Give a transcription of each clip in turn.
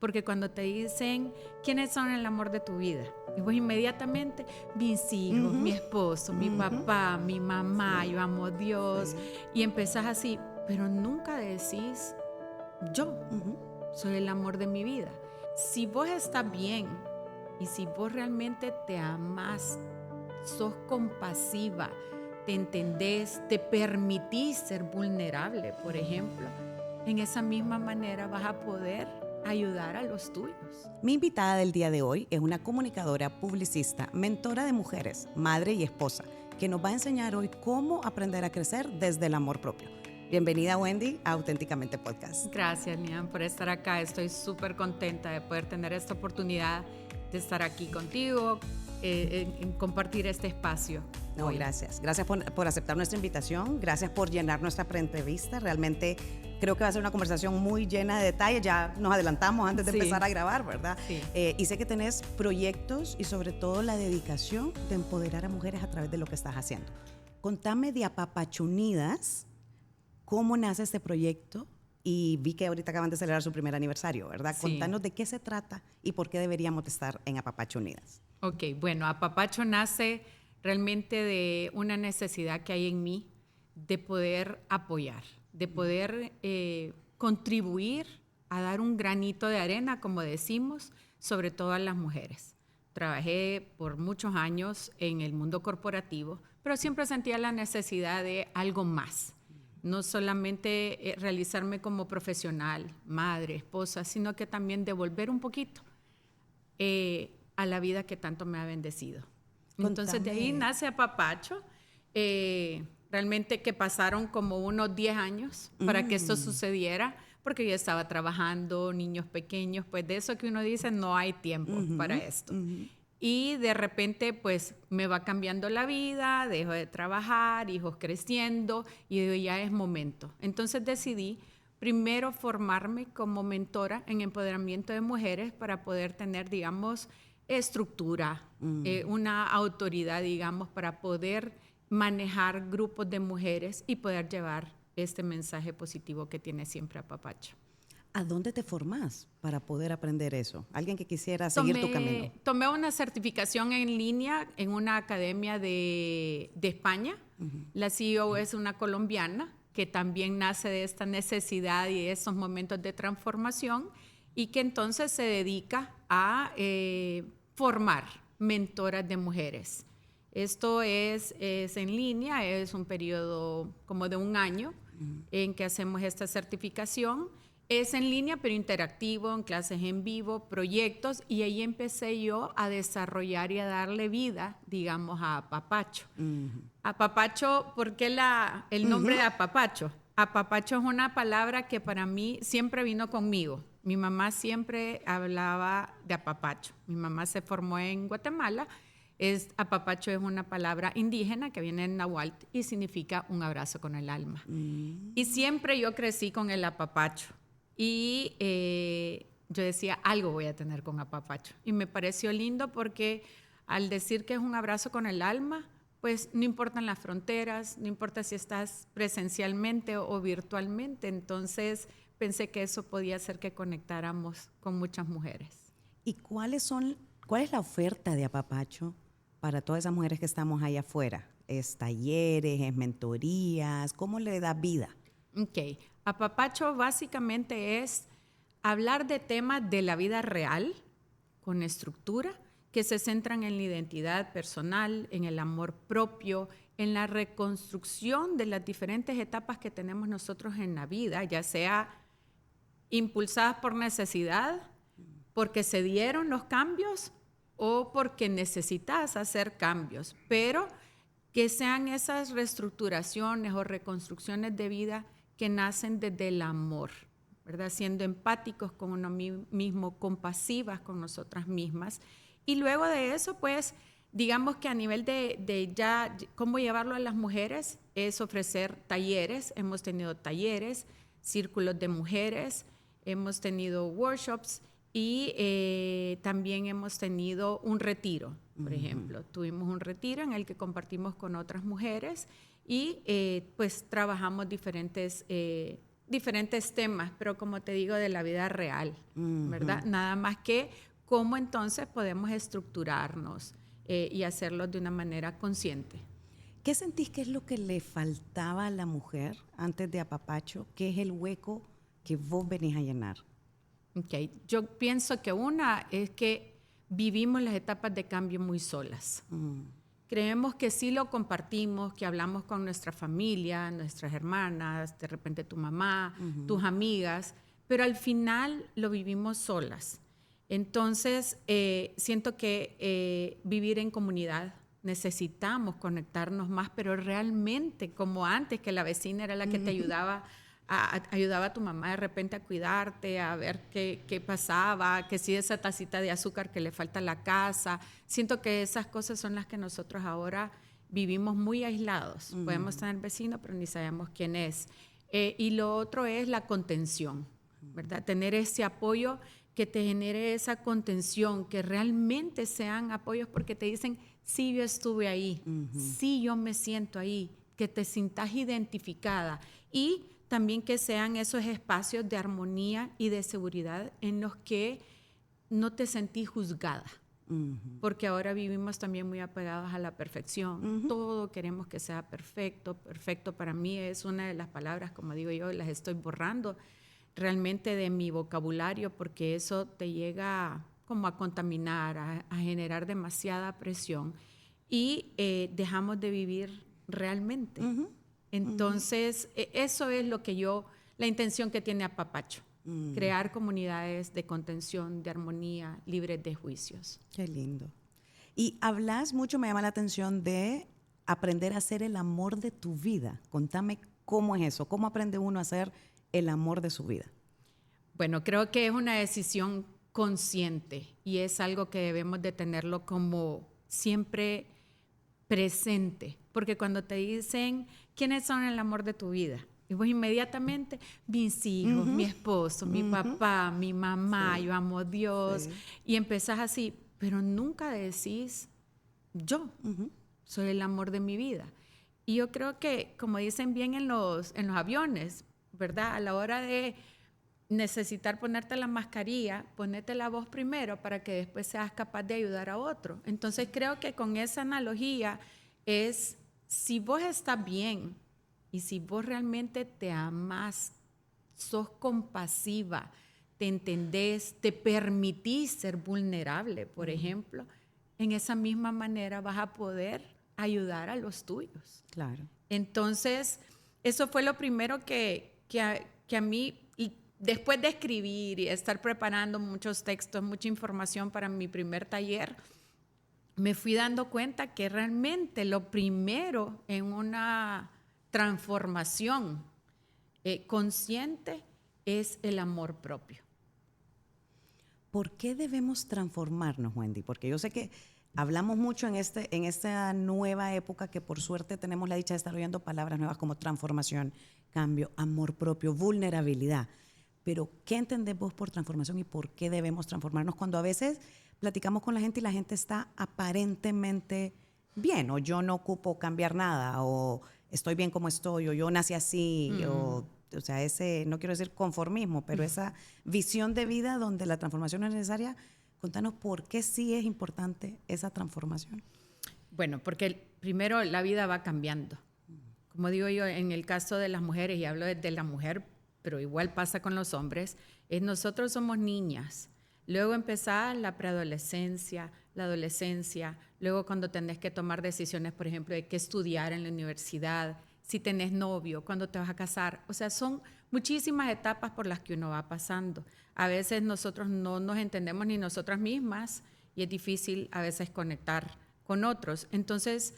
Porque cuando te dicen quiénes son el amor de tu vida, y vos inmediatamente, mis hijos, mi esposo, mi papá, mi mamá, yo amo a Dios, y empezás así, pero nunca decís yo soy el amor de mi vida. Si vos estás bien y si vos realmente te amás, sos compasiva, te entendés, te permitís ser vulnerable, por ejemplo, en esa misma manera vas a poder ayudar a los tuyos. Mi invitada del día de hoy es una comunicadora, publicista, mentora de mujeres, madre y esposa, que nos va a enseñar hoy cómo aprender a crecer desde el amor propio. Bienvenida, Wendy, a Auténticamente Podcast. Gracias, Nian, por estar acá. Estoy súper contenta de poder tener esta oportunidad de estar aquí contigo, en compartir este espacio. No, gracias. Gracias por aceptar nuestra invitación. Gracias por llenar nuestra preentrevista. Realmente creo que va a ser una conversación muy llena de detalles. Ya nos adelantamos antes de empezar a grabar, ¿verdad? Sí. Y sé que tenés proyectos y sobre todo la dedicación de empoderar a mujeres a través de lo que estás haciendo. Contame de Apapacho Unidas, cómo nace este proyecto. Y vi que ahorita acaban de celebrar su primer aniversario, ¿verdad? Sí. Contanos de qué se trata y por qué deberíamos estar en Apapacho Unidas. Ok, bueno, Apapacho nace realmente de una necesidad que hay en mí de poder apoyar, de poder contribuir a dar un granito de arena, como decimos, sobre todo a las mujeres. Trabajé por muchos años en el mundo corporativo, pero siempre sentía la necesidad de algo más. No solamente realizarme como profesional, madre, esposa, sino que también devolver un poquito a la vida que tanto me ha bendecido. Entonces de ahí nace Apapacho. Realmente que pasaron como unos 10 años para que esto sucediera, porque yo estaba trabajando, niños pequeños, pues de eso que uno dice, no hay tiempo para esto. Y de repente, pues, me va cambiando la vida, dejo de trabajar, hijos creciendo, y digo, ya es momento. Entonces decidí primero formarme como mentora en empoderamiento de mujeres para poder tener, digamos, estructura, una autoridad, digamos, para poder manejar grupos de mujeres y poder llevar este mensaje positivo que tiene siempre Apapacho. ¿A dónde te formás para poder aprender eso? Alguien que quisiera seguir tu camino. Tomé una certificación en línea en una academia de España. La CEO es una colombiana que también nace de esta necesidad y de estos momentos de transformación y que entonces se dedica a formar mentoras de mujeres. Esto es en línea, es un periodo como de un año en que hacemos esta certificación. Es en línea, pero interactivo, en clases en vivo, proyectos, y ahí empecé yo a desarrollar y a darle vida, digamos, a Apapacho. Apapacho, ¿por qué el nombre de Apapacho? Apapacho es una palabra que para mí siempre vino conmigo. Mi mamá siempre hablaba de apapacho. Mi mamá se formó en Guatemala. Apapacho es una palabra indígena que viene en náhuatl y significa un abrazo con el alma. Y siempre yo crecí con el apapacho. Y yo decía, algo voy a tener con apapacho. Y me pareció lindo porque al decir que es un abrazo con el alma, pues no importan las fronteras, no importa si estás presencialmente o virtualmente. Entonces pensé que eso podía hacer que conectáramos con muchas mujeres. ¿Y cuál es la oferta de Apapacho para todas esas mujeres que estamos ahí afuera? ¿Es talleres, es mentorías? ¿Cómo le da vida? Ok, Apapacho básicamente es hablar de temas de la vida real, con estructura, que se centran en la identidad personal, en el amor propio, en la reconstrucción de las diferentes etapas que tenemos nosotros en la vida, ya sea impulsadas por necesidad, porque se dieron los cambios o porque necesitas hacer cambios, pero que sean esas reestructuraciones o reconstrucciones de vida que nacen desde el amor, ¿verdad? Siendo empáticos con uno mismo, compasivas con nosotras mismas. Y luego de eso, pues, digamos que a nivel de ya cómo llevarlo a las mujeres es ofrecer talleres. Hemos tenido talleres, círculos de mujeres, hemos tenido workshops y también hemos tenido un retiro, por ejemplo. Tuvimos un retiro en el que compartimos con otras mujeres y pues trabajamos diferentes diferentes temas, pero como te digo, de la vida real, ¿verdad? Nada más que cómo entonces podemos estructurarnos y hacerlo de una manera consciente. ¿Qué sentís que es lo que le faltaba a la mujer antes de apapacho? ¿Qué es el hueco que vos venís a llenar? Okay. Yo pienso que una es que vivimos las etapas de cambio muy solas. Creemos que sí lo compartimos, que hablamos con nuestra familia, nuestras hermanas, de repente tu mamá, tus amigas, pero al final lo vivimos solas. Entonces, siento que vivir en comunidad, necesitamos conectarnos más, pero realmente como antes, que la vecina era la que te ayudaba a tu mamá de repente a cuidarte, a ver qué pasaba, que si esa tacita de azúcar que le falta a la casa. Siento que esas cosas son las que nosotros ahora vivimos muy aislados. Podemos tener vecinos, pero ni sabemos quién es. Y lo otro es la contención, ¿verdad? Tener ese apoyo que te genere esa contención, que realmente sean apoyos porque te dicen, sí, yo estuve ahí, sí, yo me siento ahí, que te sientas identificada y también que sean esos espacios de armonía y de seguridad en los que no te sentís juzgada. Porque ahora vivimos también muy apegados a la perfección. Todo queremos que sea perfecto. Perfecto para mí es una de las palabras, como digo yo, las estoy borrando realmente de mi vocabulario porque eso te llega como a contaminar, a generar demasiada presión y dejamos de vivir realmente. Entonces, eso es lo que la intención que tiene Apapacho, crear comunidades de contención, de armonía, libres de juicios. Qué lindo. Y hablas mucho, me llama la atención, de aprender a hacer el amor de tu vida. Contame cómo es eso, cómo aprende uno a hacer el amor de su vida. Bueno, creo que es una decisión consciente y es algo que debemos de tenerlo como siempre presente, porque cuando te dicen quiénes son el amor de tu vida, y vos inmediatamente, mis hijos, mi esposo, mi papá, mi mamá, yo amo a Dios, y empezás así, pero nunca decís yo soy el amor de mi vida. Y yo creo que, como dicen bien en los aviones, ¿verdad? A la hora de necesitar ponerte la mascarilla, ponete la voz primero para que después seas capaz de ayudar a otro. Entonces creo que con esa analogía es, si vos estás bien y si vos realmente te amás, sos compasiva, te entendés, te permitís ser vulnerable, por ejemplo, en esa misma manera vas a poder ayudar a los tuyos. Claro. Entonces, eso fue lo primero que a mí, después de escribir y estar preparando muchos textos, mucha información para mi primer taller, me fui dando cuenta que realmente lo primero en una transformación consciente es el amor propio. ¿Por qué debemos transformarnos, Wendy? Porque yo sé que hablamos mucho en esta nueva época que por suerte tenemos la dicha de estar oyendo palabras nuevas como transformación, cambio, amor propio, vulnerabilidad. Pero, ¿qué entendés vos por transformación y por qué debemos transformarnos cuando a veces platicamos con la gente y la gente está aparentemente bien, o yo no ocupo cambiar nada, o estoy bien como estoy, o yo nací así, o sea, ese, no quiero decir conformismo, pero esa visión de vida donde la transformación es necesaria? Contanos por qué sí es importante esa transformación. Bueno, porque primero la vida va cambiando. Como digo yo, en el caso de las mujeres, y hablo de la mujer, pero igual pasa con los hombres, nosotros somos niñas. Luego empezás la preadolescencia, la adolescencia, luego cuando tenés que tomar decisiones, por ejemplo, de qué estudiar en la universidad, si tenés novio, cuándo te vas a casar. O sea, son muchísimas etapas por las que uno va pasando. A veces nosotros no nos entendemos ni nosotras mismas y es difícil a veces conectar con otros. Entonces,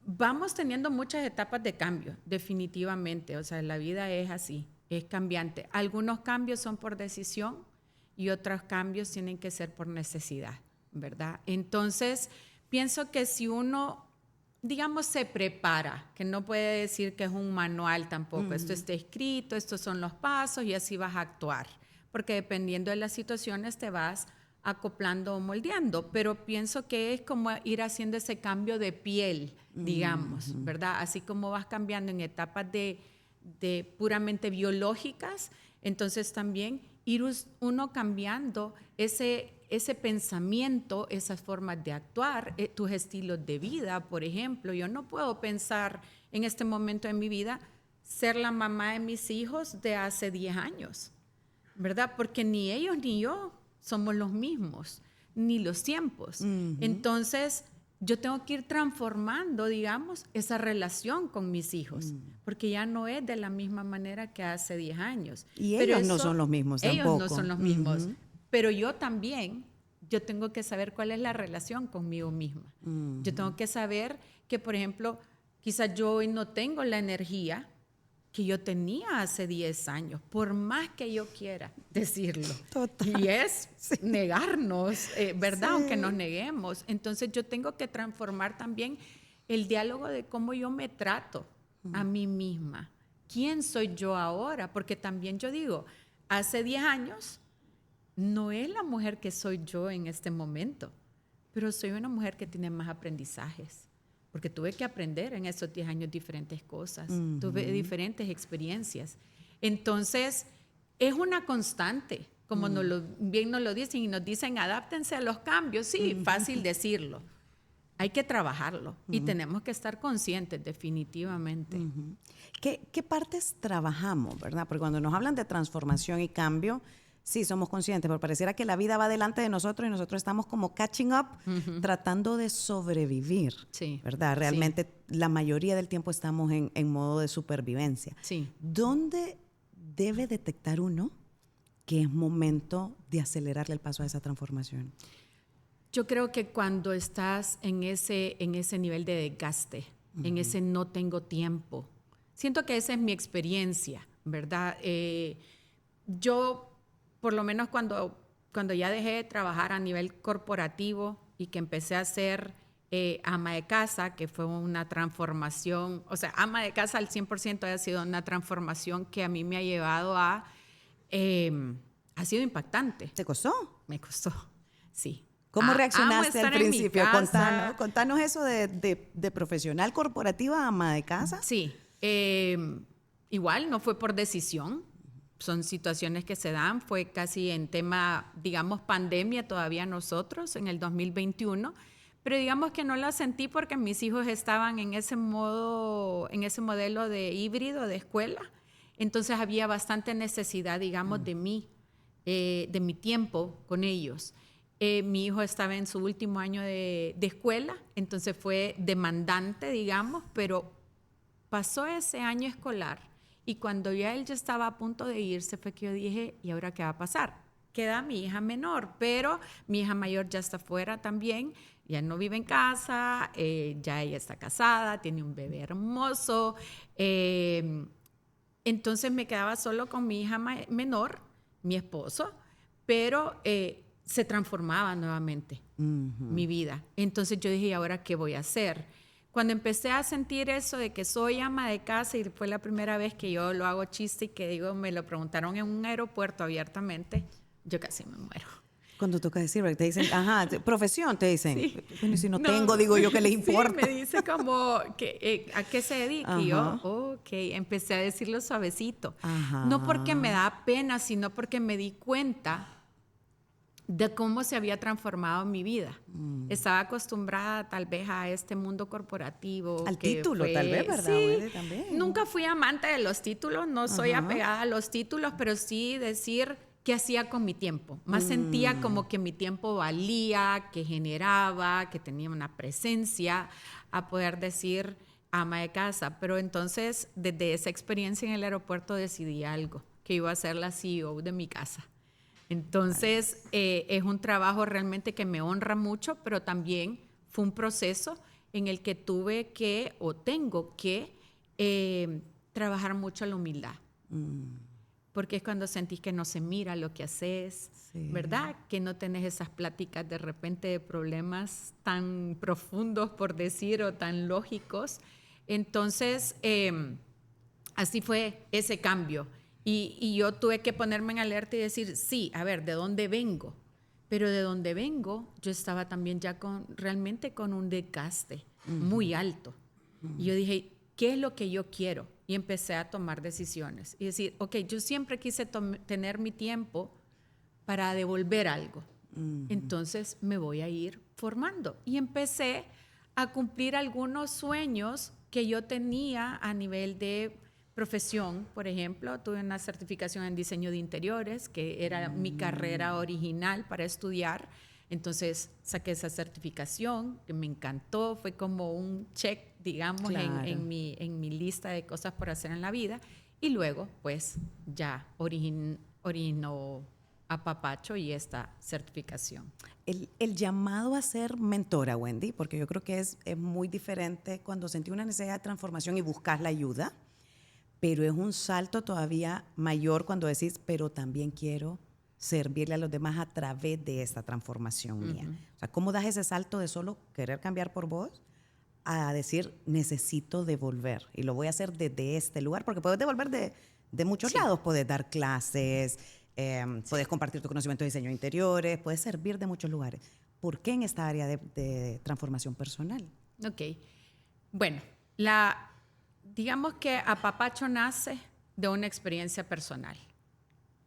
vamos teniendo muchas etapas de cambio, definitivamente. O sea, la vida es así, es cambiante. Algunos cambios son por decisión y otros cambios tienen que ser por necesidad, ¿verdad? Entonces, pienso que si uno, digamos, se prepara, que no puede decir que es un manual tampoco, esto está escrito, estos son los pasos y así vas a actuar, porque dependiendo de las situaciones te vas acoplando o moldeando, pero pienso que es como ir haciendo ese cambio de piel, digamos, ¿verdad? Así como vas cambiando en etapas de puramente biológicas, entonces también ir uno cambiando ese pensamiento, esas formas de actuar, tus estilos de vida, por ejemplo. Yo no puedo pensar en este momento de mi vida ser la mamá de mis hijos de hace 10 años, ¿verdad? Porque ni ellos ni yo somos los mismos, ni los tiempos. Entonces, yo tengo que ir transformando, digamos, esa relación con mis hijos, porque ya no es de la misma manera que hace 10 años. Y Pero ellos no son los mismos ellos tampoco. no son los mismos. Pero yo también, yo tengo que saber cuál es la relación conmigo misma. Yo tengo que saber que, por ejemplo, quizás yo hoy no tengo la energía que yo tenía hace 10 años, por más que yo quiera decirlo. Total. Y es negarnos, ¿verdad? Sí. Aunque nos neguemos. Entonces yo tengo que transformar también el diálogo de cómo yo me trato a mí misma. ¿Quién soy yo ahora? Porque también yo digo, hace 10 años no es la mujer que soy yo en este momento, pero soy una mujer que tiene más aprendizajes. Porque tuve que aprender en esos 10 años diferentes cosas, tuve diferentes experiencias. Entonces, es una constante, como bien nos lo dicen, y nos dicen, adáptense a los cambios. Sí, fácil decirlo. Hay que trabajarlo y tenemos que estar conscientes definitivamente. ¿Qué partes trabajamos, verdad? Porque cuando nos hablan de transformación y cambio, sí, somos conscientes, pero pareciera que la vida va delante de nosotros y nosotros estamos como catching up, tratando de sobrevivir, Sí, ¿verdad? Realmente la mayoría del tiempo estamos en modo de supervivencia. Sí. ¿Dónde debe detectar uno que es momento de acelerarle el paso a esa transformación? Yo creo que cuando estás en ese nivel de desgaste, en ese no tengo tiempo, siento que esa es mi experiencia, ¿verdad? Yo, por lo menos cuando ya dejé de trabajar a nivel corporativo y que empecé a ser ama de casa, que fue una transformación, o sea, ama de casa al 100% ha sido una transformación que a mí me ha llevado ha sido impactante. ¿Te costó? Me costó, sí. ¿Cómo Amo reaccionaste estar al en mi principio? casa. Contanos eso de profesional corporativa a ama de casa. Sí, igual no fue por decisión, son situaciones que se dan, fue casi en tema, digamos, pandemia todavía nosotros en el 2021, pero digamos que no la sentí porque mis hijos estaban en ese modelo de híbrido de escuela, entonces había bastante necesidad, digamos, de mí, de mi tiempo con ellos. Mi hijo estaba en su último año de escuela, entonces fue demandante, digamos, pero pasó ese año escolar y cuando ya él ya estaba a punto de irse fue que yo dije, ¿y ahora qué va a pasar? Queda mi hija menor, pero mi hija mayor ya está fuera también, ya no vive en casa, ya ella está casada, tiene un bebé hermoso, entonces me quedaba solo con mi hija menor, mi esposo, pero se transformaba nuevamente mi vida. Entonces yo dije, ¿y ahora qué voy a hacer? Cuando empecé a sentir eso de que soy ama de casa y fue la primera vez que yo lo hago chiste y que digo, me lo preguntaron en un aeropuerto abiertamente, yo casi me muero. Cuando toca decir, te dicen, ajá, profesión, te dicen. Sí. Bueno, y si no tengo, digo yo, ¿qué les importa? Sí, me dice como, que, ¿a qué se dedica? Ajá. Y yo, ok, empecé a decirlo suavecito. Ajá. No porque me da pena, sino porque me di cuenta de cómo se había transformado mi vida. Estaba acostumbrada tal vez a este mundo corporativo. Al título, tal vez, ¿verdad? Sí, También. nunca fui amante de los títulos, no soy apegada a los títulos, pero sí decir qué hacía con mi tiempo. Más sentía como que mi tiempo valía, que generaba, que tenía una presencia a poder decir ama de casa. Pero entonces, desde esa experiencia en el aeropuerto decidí algo, que iba a ser la CEO de mi casa. Entonces, es un trabajo realmente que me honra mucho, pero también fue un proceso en el que tuve que, o tengo que, trabajar mucho la humildad. Porque es cuando sentís que no se mira lo que haces, sí, ¿verdad? Que no tenés esas pláticas de repente de problemas tan profundos, por decir, o tan lógicos. Entonces, así fue ese cambio. Y yo tuve que ponerme en alerta y decir, sí, a ver, ¿de dónde vengo? Pero de dónde vengo, yo estaba también ya realmente con un desgaste muy alto. Y yo dije, ¿qué es lo que yo quiero? y empecé a tomar decisiones. Y decir, ok, yo siempre quise tener mi tiempo para devolver algo. Entonces me voy a ir formando. Y empecé a cumplir algunos sueños que yo tenía a nivel de profesión. Por ejemplo, tuve una certificación en diseño de interiores, que era mi carrera original para estudiar. Entonces saqué esa certificación, que me encantó, fue como un check, digamos, Claro. en mi lista de cosas por hacer en la vida. Y luego, pues, ya originó a Papacho y esta certificación. El llamado a ser mentora, Wendy, porque yo creo que es muy diferente cuando sentí una necesidad de transformación y buscas la ayuda, pero es un salto todavía mayor cuando decís, pero también quiero servirle a los demás a través de esta transformación mía. O sea, ¿cómo das ese salto de solo querer cambiar por vos a decir, necesito devolver? Y lo voy a hacer desde este lugar, porque puedes devolver de muchos lados. Puedes dar clases, puedes compartir tu conocimiento de diseño de interiores, puedes servir de muchos lugares. ¿Por qué en esta área de transformación personal? Ok. Bueno, digamos que Apapacho nace de una experiencia personal.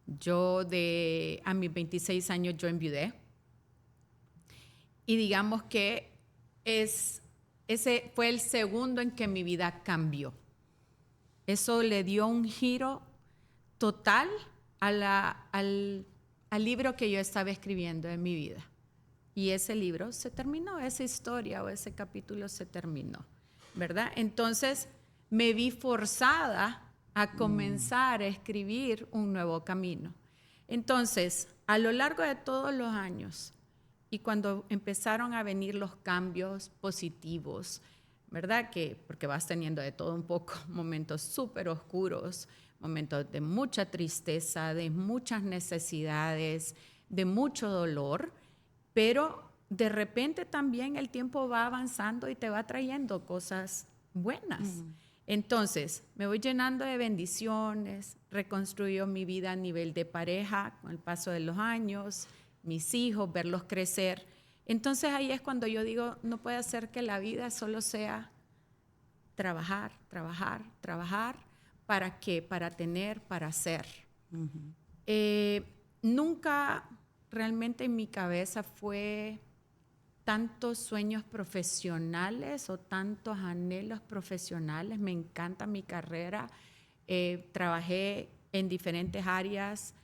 Yo a mis 26 años yo enviudé. Y digamos que ese fue el segundo en que mi vida cambió. Eso le dio un giro total al libro que yo estaba escribiendo en mi vida. Y ese libro se terminó, esa historia o ese capítulo se terminó, ¿verdad? Entonces me vi forzada a comenzar a escribir un nuevo camino. Entonces, a lo largo de todos los años, y cuando empezaron a venir los cambios positivos, ¿verdad? Porque vas teniendo de todo un poco, momentos súper oscuros, momentos de mucha tristeza, de muchas necesidades, de mucho dolor, pero de repente también el tiempo va avanzando y te va trayendo cosas buenas. Entonces, me voy llenando de bendiciones, reconstruyo mi vida a nivel de pareja con el paso de los años, mis hijos, verlos crecer. Entonces ahí es cuando yo digo, no puede ser que la vida solo sea trabajar, trabajar, trabajar. ¿Para qué? Para tener, para hacer. Nunca realmente en mi cabeza fue tantos sueños profesionales o tantos anhelos profesionales. Me encanta mi carrera. Trabajé en diferentes áreas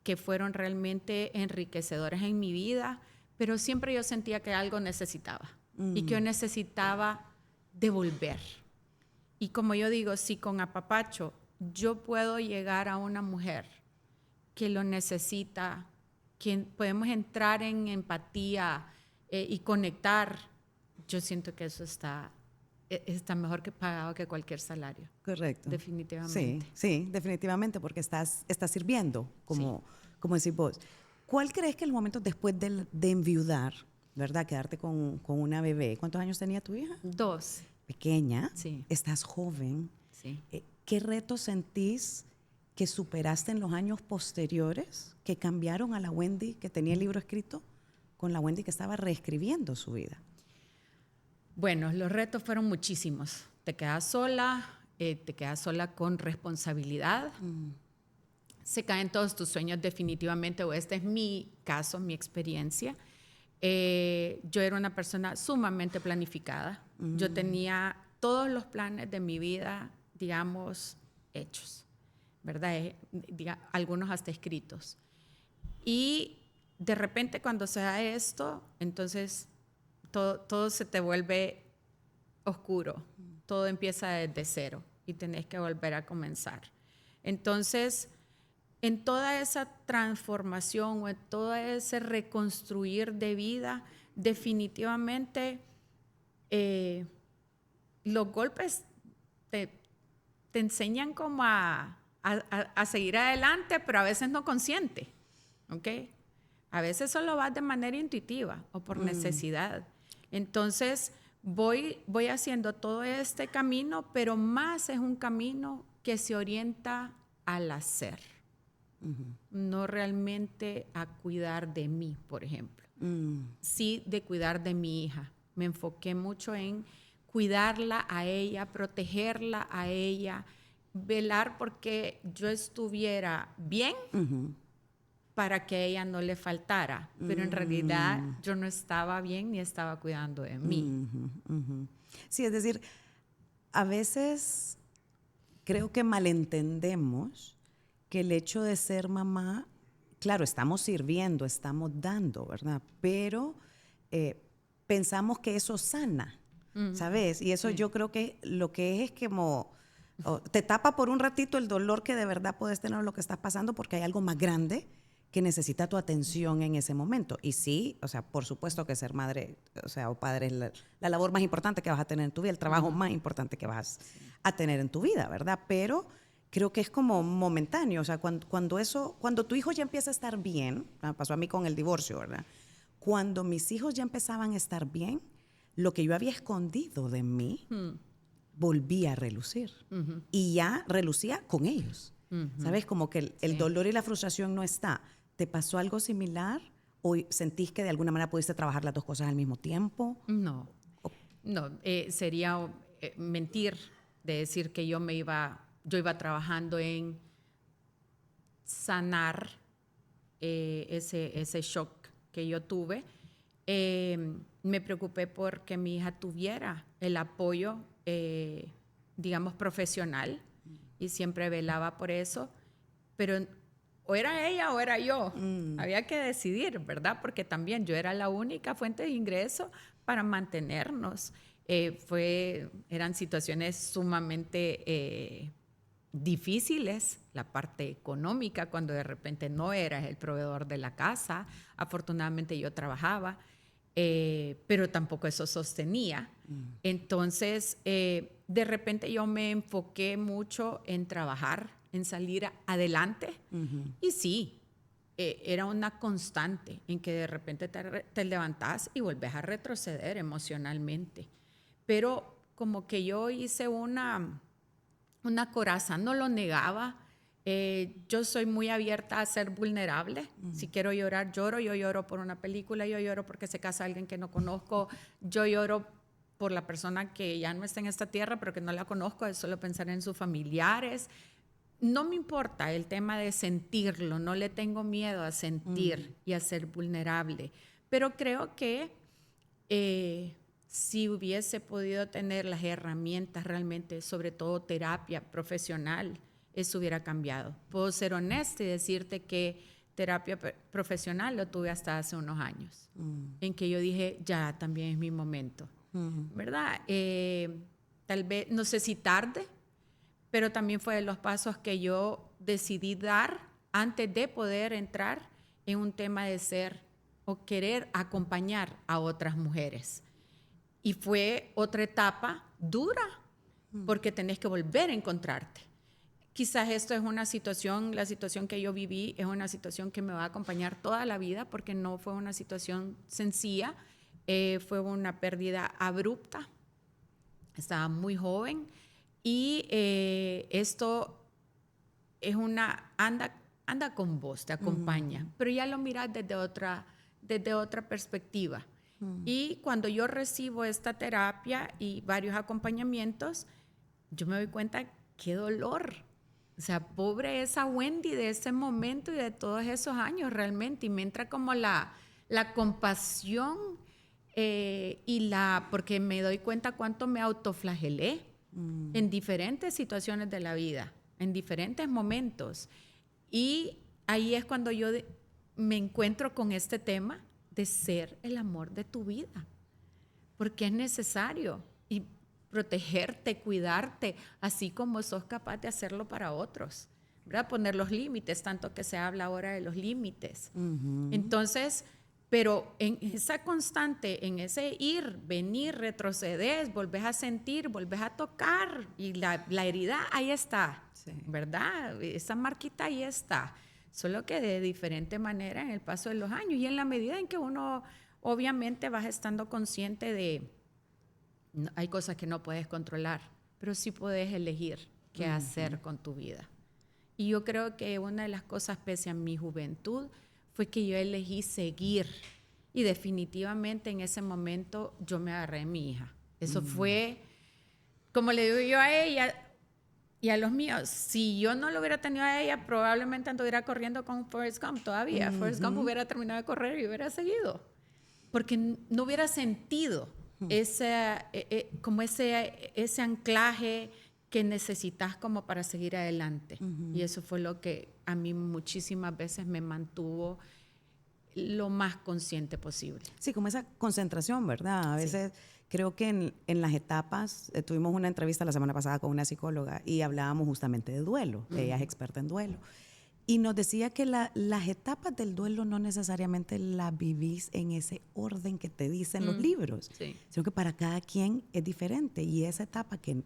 que fueron realmente enriquecedoras en mi vida, pero siempre yo sentía que algo necesitaba y que yo necesitaba devolver. Y como yo digo, si con Apapacho yo puedo llegar a una mujer que lo necesita, que podemos entrar en empatía y conectar, yo siento que eso está mejor que pagado que cualquier salario. Correcto. Definitivamente. Sí, definitivamente, porque estás sirviendo, como decís vos. ¿Cuál crees que el momento después de enviudar, verdad, quedarte con una bebé? ¿Cuántos años tenía tu hija? 2. Pequeña. Sí. Estás joven. Sí. ¿Qué retos sentís que superaste en los años posteriores que cambiaron a la Wendy que tenía el libro escrito con la Wendy que estaba reescribiendo su vida? Bueno, los retos fueron muchísimos. Te quedas sola con responsabilidad. Se caen todos tus sueños definitivamente, o este es mi caso, mi experiencia. Yo era una persona sumamente planificada. Yo tenía todos los planes de mi vida, digamos, hechos, ¿verdad? Algunos hasta escritos. Y de repente cuando se da esto, entonces todo se te vuelve oscuro. Todo empieza desde cero y tenés que volver a comenzar. Entonces, en toda esa transformación o en todo ese reconstruir de vida, definitivamente los golpes te enseñan como a seguir adelante, pero a veces no consciente, ¿ok? A veces solo vas de manera intuitiva o por necesidad. Entonces, voy haciendo todo este camino, pero más es un camino que se orienta al hacer. No realmente a cuidar de mí, por ejemplo. Sí, de cuidar de mi hija. Me enfoqué mucho en cuidarla a ella, protegerla a ella, velar porque yo estuviera bien para que a ella no le faltara, pero en realidad yo no estaba bien ni estaba cuidando de mí. Sí, es decir, a veces creo que malentendemos que el hecho de ser mamá, claro, estamos sirviendo, estamos dando, ¿verdad? Pero pensamos que eso sana, ¿sabes? Y eso yo creo que lo que es como te tapa por un ratito el dolor que de verdad puedes tener lo que estás pasando porque hay algo más grande que necesita tu atención en ese momento. Y sí, o sea, por supuesto que ser madre, o sea, o padre es la labor más importante que vas a tener en tu vida, el trabajo más importante que vas a tener en tu vida, ¿verdad? Pero creo que es como momentáneo, o sea, cuando tu hijo ya empieza a estar bien, pasó a mí con el divorcio, ¿verdad? Cuando mis hijos ya empezaban a estar bien, lo que yo había escondido de mí volvía a relucir. Y ya relucía con ellos. ¿Sabes? Como que el dolor y la frustración no está. ¿Te pasó algo similar? ¿O sentís que de alguna manera pudiste trabajar las dos cosas al mismo tiempo? No, sería mentir de decir que yo iba trabajando en sanar ese shock que yo tuve. Me preocupé porque mi hija tuviera el apoyo, digamos, profesional, y siempre velaba por eso, pero o era ella o era yo. Había que decidir, ¿verdad? Porque también yo era la única fuente de ingreso para mantenernos. Eran situaciones sumamente difíciles, la parte económica, cuando de repente no eras el proveedor de la casa. Afortunadamente yo trabajaba, pero tampoco eso sostenía. Entonces, de repente yo me enfoqué mucho en trabajar, en salir adelante. Y sí, era una constante en que de repente te levantás y volvés a retroceder emocionalmente. Pero como que yo hice una coraza, no lo negaba. Yo soy muy abierta a ser vulnerable. Si quiero llorar, lloro. Yo lloro por una película, yo lloro porque se casa alguien que no conozco, yo lloro por la persona que ya no está en esta tierra, pero que no la conozco, es solo pensar en sus familiares. No me importa el tema de sentirlo, no le tengo miedo a sentir y a ser vulnerable, pero creo que si hubiese podido tener las herramientas realmente, sobre todo terapia profesional, eso hubiera cambiado. Puedo ser honesta y decirte que terapia profesional lo tuve hasta hace unos años, en que yo dije, ya también es mi momento, ¿verdad? Tal vez, no sé si tarde, pero también fue de los pasos que yo decidí dar antes de poder entrar en un tema de ser o querer acompañar a otras mujeres. Y fue otra etapa dura, porque tenés que volver a encontrarte. Quizás esto es una situación, la situación que yo viví es una situación que me va a acompañar toda la vida, porque no fue una situación sencilla, fue una pérdida abrupta, estaba muy joven, y esto es anda con vos, te acompaña, pero ya lo miras desde otra perspectiva. Y cuando yo recibo esta terapia y varios acompañamientos, yo me doy cuenta qué dolor. O sea, pobre esa Wendy de ese momento y de todos esos años realmente. Y me entra como la compasión porque me doy cuenta cuánto me autoflagelé en diferentes situaciones de la vida, en diferentes momentos. Y ahí es cuando yo me encuentro con este tema de ser el amor de tu vida, porque es necesario y protegerte, cuidarte, así como sos capaz de hacerlo para otros, ¿verdad? Poner los límites, tanto que se habla ahora de los límites. Entonces, pero en esa constante, en ese ir, venir, retrocedes, volvés a sentir, volvés a tocar, y la herida ahí está, sí, ¿verdad? Esa marquita ahí está. Solo que de diferente manera en el paso de los años y en la medida en que uno obviamente vas estando consciente de hay cosas que no puedes controlar, pero sí puedes elegir qué hacer con tu vida. Y yo creo que una de las cosas pese a mi juventud fue que yo elegí seguir, y definitivamente en ese momento yo me agarré de mi hija. Eso fue, como le digo yo a ella, Y a los míos, si yo no lo hubiera tenido a ella, probablemente anduviera corriendo con Forrest Gump todavía. Forrest Gump hubiera terminado de correr y hubiera seguido. Porque no hubiera sentido como ese anclaje que necesitas como para seguir adelante. Y eso fue lo que a mí muchísimas veces me mantuvo lo más consciente posible. Sí, como esa concentración, ¿verdad? A veces creo que en las etapas, tuvimos una entrevista la semana pasada con una psicóloga y hablábamos justamente de duelo. Ella es experta en duelo. Y nos decía que las etapas del duelo no necesariamente las vivís en ese orden que te dicen los libros, sino que para cada quien es diferente. Y esa etapa que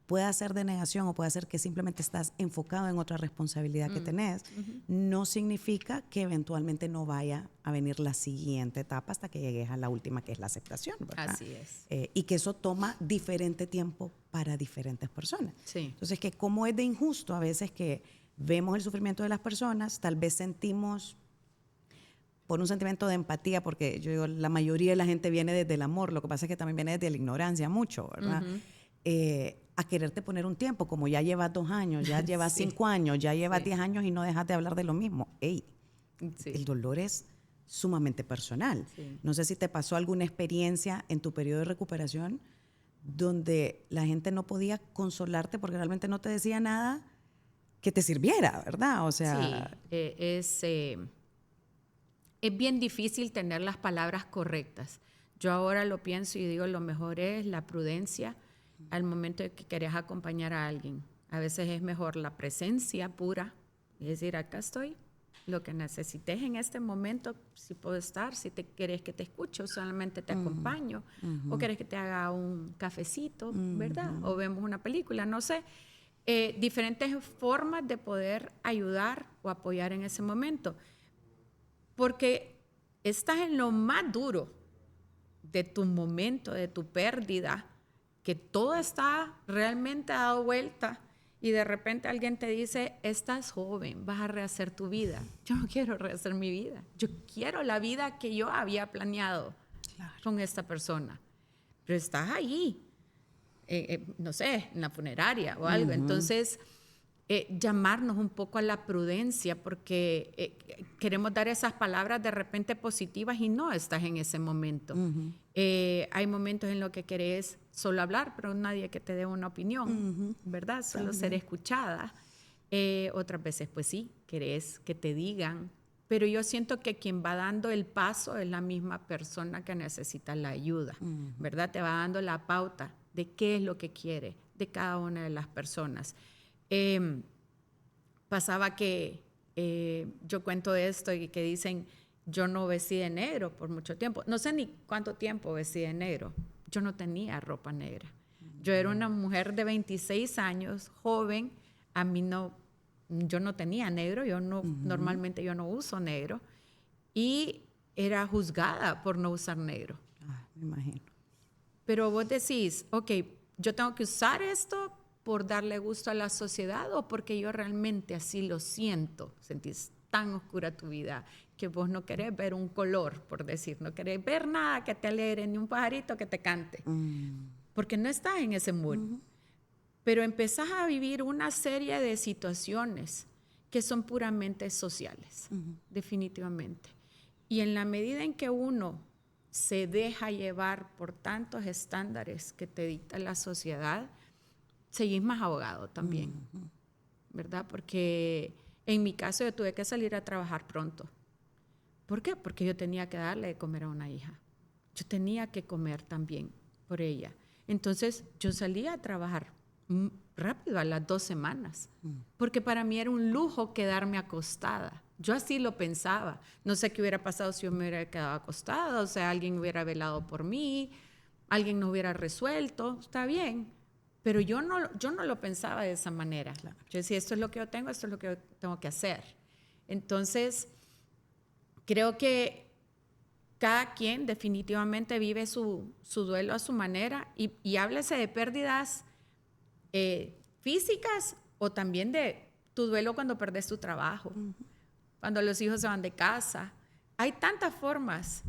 puede ser de negación o puede ser que simplemente estás enfocado en otra responsabilidad que tenés, no significa que eventualmente no vaya a venir la siguiente etapa hasta que llegues a la última, que es la aceptación, ¿verdad? Así es. Y que eso toma diferente tiempo para diferentes personas. Sí. Entonces, que cómo es de injusto a veces que vemos el sufrimiento de las personas, tal vez sentimos por un sentimiento de empatía, porque yo digo, la mayoría de la gente viene desde el amor, lo que pasa es que también viene desde la ignorancia mucho, ¿verdad? A quererte poner un tiempo, como ya llevas 2 años, ya llevas 5 años, ya llevas 10 años y no dejas de hablar de lo mismo. Ey, el dolor es sumamente personal. Sí. No sé si te pasó alguna experiencia en tu periodo de recuperación donde la gente no podía consolarte porque realmente no te decía nada que te sirviera, ¿verdad? O sea... Sí, es bien difícil tener las palabras correctas. Yo ahora lo pienso y digo, lo mejor es la prudencia al momento de que querés acompañar a alguien. A veces es mejor la presencia pura, es decir, acá estoy, lo que necesites en este momento, si puedo estar, si te querés que te escucho, solamente te acompaño, o querés que te haga un cafecito, ¿verdad? O vemos una película, no sé. Diferentes formas de poder ayudar o apoyar en ese momento. Porque estás en lo más duro de tu momento, de tu pérdida, que todo está realmente dado vuelta y de repente alguien te dice, estás joven, vas a rehacer tu vida. Yo no quiero rehacer mi vida. Yo quiero la vida que yo había planeado con esta persona. Pero estás ahí. No sé, en la funeraria o algo. Entonces, llamarnos un poco a la prudencia porque queremos dar esas palabras de repente positivas y no estás en ese momento. Hay momentos en los que querés solo hablar, pero nadie que te dé una opinión, ¿verdad? Solo ser escuchada. Otras veces, pues sí, querés que te digan. Pero yo siento que quien va dando el paso es la misma persona que necesita la ayuda, ¿verdad? Te va dando la pauta de qué es lo que quiere de cada una de las personas. Pasaba que yo cuento esto y que dicen, yo no vestí de negro por mucho tiempo. No sé ni cuánto tiempo vestí de negro. Yo no tenía ropa negra. Yo era una mujer de 26 años, joven. A mí yo no tenía negro. Normalmente yo no uso negro. Y era juzgada por no usar negro. Me imagino. Pero vos decís, ok, yo tengo que usar esto por darle gusto a la sociedad o porque yo realmente así lo siento. Sentís tan oscura tu vida que vos no querés ver un color, por decir, no querés ver nada que te alegre, ni un pajarito que te cante, porque no estás en ese mood. Pero empezás a vivir una serie de situaciones que son puramente sociales, definitivamente. Y en la medida en que uno se deja llevar por tantos estándares que te dicta la sociedad, seguís más ahogado también, ¿verdad? Porque en mi caso yo tuve que salir a trabajar pronto. ¿Por qué? Porque yo tenía que darle de comer a una hija. Yo tenía que comer también por ella. Entonces yo salía a trabajar rápido a las 2 semanas, porque para mí era un lujo quedarme acostada. Yo así lo pensaba. No sé qué hubiera pasado si yo me hubiera quedado acostada, o sea, alguien hubiera velado por mí, alguien no hubiera resuelto, está bien. Pero yo no lo pensaba de esa manera. Claro. Yo decía, esto es lo que yo tengo, esto es lo que yo tengo que hacer. Entonces, creo que cada quien definitivamente vive su duelo a su manera y háblese de pérdidas físicas o también de tu duelo cuando perdés tu trabajo, cuando los hijos se van de casa. Hay tantas formas,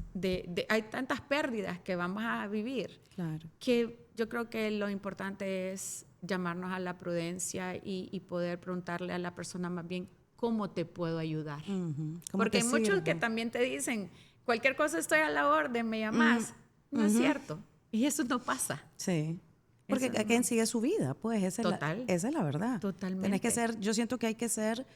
hay tantas pérdidas que vamos a vivir, claro, que yo creo que lo importante es llamarnos a la prudencia y poder preguntarle a la persona más bien, ¿cómo te puedo ayudar? Porque hay muchos que también te dicen, cualquier cosa estoy a la orden, me llamas. No es cierto. Y eso no pasa. Sí. Porque cada quien sigue su vida, pues esa es la verdad. Totalmente. Tenés que ser, yo siento que hay que ser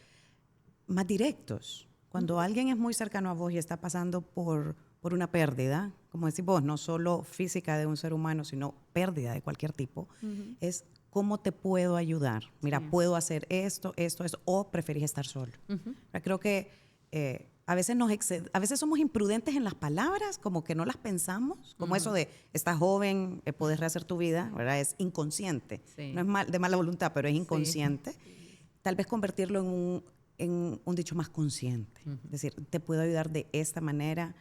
más directos. Cuando alguien es muy cercano a vos y está pasando por una pérdida, como decís vos, no solo física de un ser humano, sino pérdida de cualquier tipo, es cómo te puedo ayudar. Mira, puedo hacer esto, o preferís estar solo. Creo que a veces somos imprudentes en las palabras, como que no las pensamos, como eso de, estás joven, puedes rehacer tu vida, ¿verdad? Es inconsciente. Sí. No es de mala voluntad, pero es inconsciente. Sí. Tal vez convertirlo en un dicho más consciente. Es decir, te puedo ayudar de esta manera,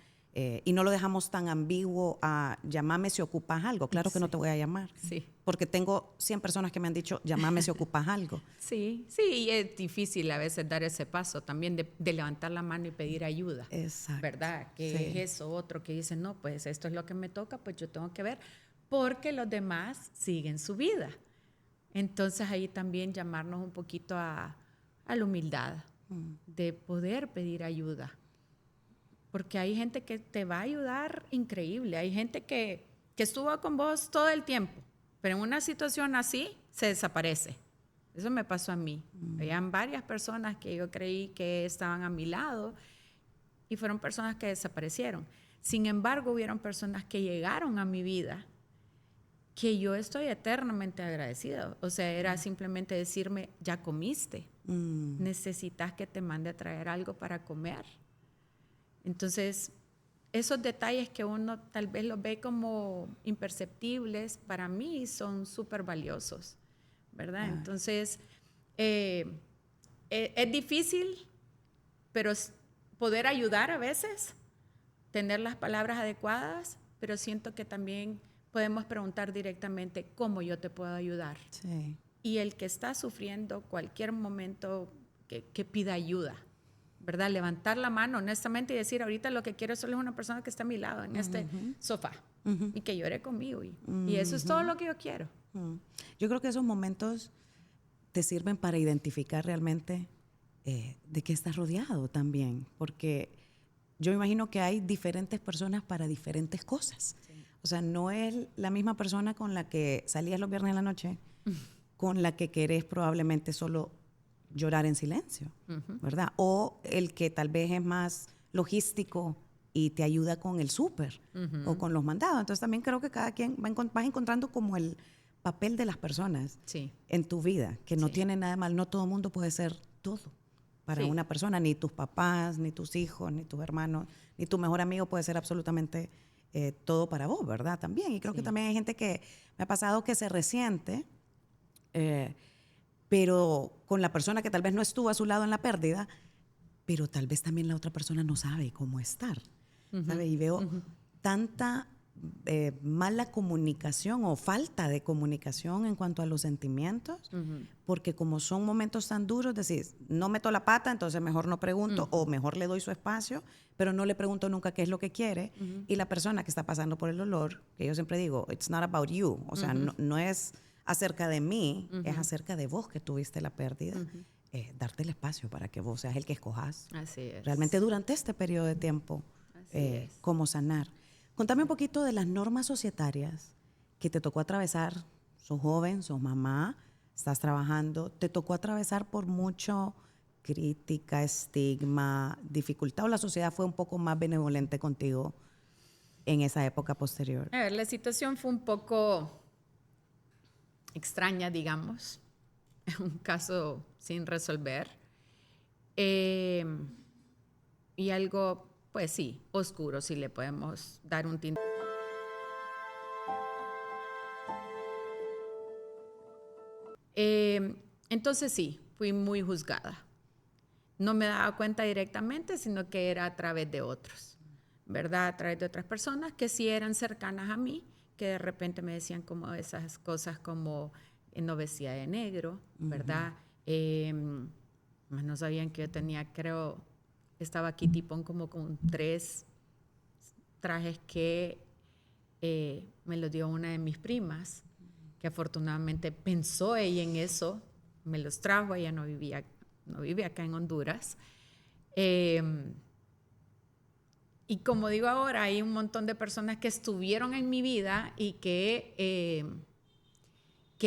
y no lo dejamos tan ambiguo a llamame si ocupas algo. Claro que no te voy a llamar. Sí. Porque tengo 100 personas que me han dicho, llamame si ocupas algo. Sí, y es difícil a veces dar ese paso también de levantar la mano y pedir ayuda. Exacto. ¿Verdad? Que es eso, otro que dice, no, pues esto es lo que me toca, pues yo tengo que ver, porque los demás siguen su vida. Entonces ahí también llamarnos un poquito a la humildad, de poder pedir ayuda. Porque hay gente que te va a ayudar increíble. Hay gente que estuvo con vos todo el tiempo, pero en una situación así se desaparece. Eso me pasó a mí. Habían varias personas que yo creí que estaban a mi lado y fueron personas que desaparecieron. Sin embargo, hubieron personas que llegaron a mi vida que yo estoy eternamente agradecida. O sea, era simplemente decirme, ya comiste. Necesitas que te mande a traer algo para comer. Entonces, esos detalles que uno tal vez los ve como imperceptibles, para mí son súper valiosos, ¿verdad? Entonces, es difícil, pero poder ayudar a veces, tener las palabras adecuadas, pero siento que también podemos preguntar directamente cómo yo te puedo ayudar. Sí. Y el que está sufriendo cualquier momento que pida ayuda, ¿verdad? Levantar la mano honestamente y decir, ahorita lo que quiero solo es una persona que está a mi lado en este sofá y que llore conmigo. Y eso es todo lo que yo quiero. Yo creo que esos momentos te sirven para identificar realmente de qué estás rodeado también, porque yo me imagino que hay diferentes personas para diferentes cosas. Sí. O sea, no es la misma persona con la que salías los viernes en la noche, con la que querés probablemente solo llorar en silencio, ¿verdad? O el que tal vez es más logístico y te ayuda con el súper o con los mandados. Entonces también creo que cada quien vas encontrando como el papel de las personas en tu vida, que no tiene nada de mal. No todo el mundo puede ser todo para una persona, ni tus papás, ni tus hijos, ni tus hermanos, ni tu mejor amigo puede ser absolutamente todo para vos, ¿verdad? También. Y creo que también hay gente que me ha pasado que se resiente, pero con la persona que tal vez no estuvo a su lado en la pérdida, pero tal vez también la otra persona no sabe cómo estar, ¿sabe? Y veo tanta mala comunicación o falta de comunicación en cuanto a los sentimientos, porque como son momentos tan duros, decís, no meto la pata, entonces mejor no pregunto, o mejor le doy su espacio, pero no le pregunto nunca qué es lo que quiere, y la persona que está pasando por el dolor, que yo siempre digo, it's not about you, o sea, no es acerca de mí, es acerca de vos que tuviste la pérdida, darte el espacio para que vos seas el que escojas. Así es. Realmente durante este periodo de tiempo, cómo sanar. Contame un poquito de las normas societarias que te tocó atravesar. Sos joven, sos mamá, estás trabajando, te tocó atravesar por mucho crítica, estigma, dificultad, o la sociedad fue un poco más benevolente contigo en esa época posterior. A ver, la situación fue un poco extraña, digamos, un caso sin resolver, y algo, pues sí, oscuro, si le podemos dar un tinte. Entonces sí, fui muy juzgada. No me daba cuenta directamente, sino que era a través de otros, ¿verdad? A través de otras personas que sí eran cercanas a mí, que de repente me decían como esas cosas como no vestía de negro, ¿verdad? No sabían que yo tenía, creo, estaba aquí tipón como con 3 trajes que me los dio una de mis primas, que afortunadamente pensó ella en eso, me los trajo, ella no vive acá en Honduras. Y como digo ahora, hay un montón de personas que estuvieron en mi vida y que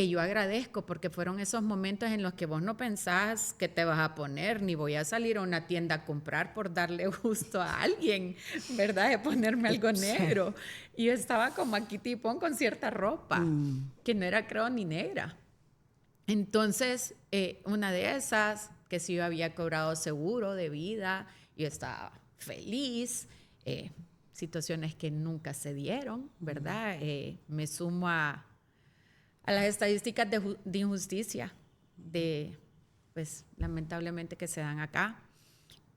yo agradezco, porque fueron esos momentos en los que vos no pensás que te vas a poner, ni voy a salir a una tienda a comprar por darle gusto a alguien, ¿verdad? De ponerme algo negro. Y yo estaba como aquí tipón con cierta ropa, que no era creo ni negra. Entonces, una de esas, que sí yo había cobrado seguro de vida, yo estaba feliz, situaciones que nunca se dieron, ¿verdad? Me sumo a las estadísticas de injusticia, pues lamentablemente que se dan acá.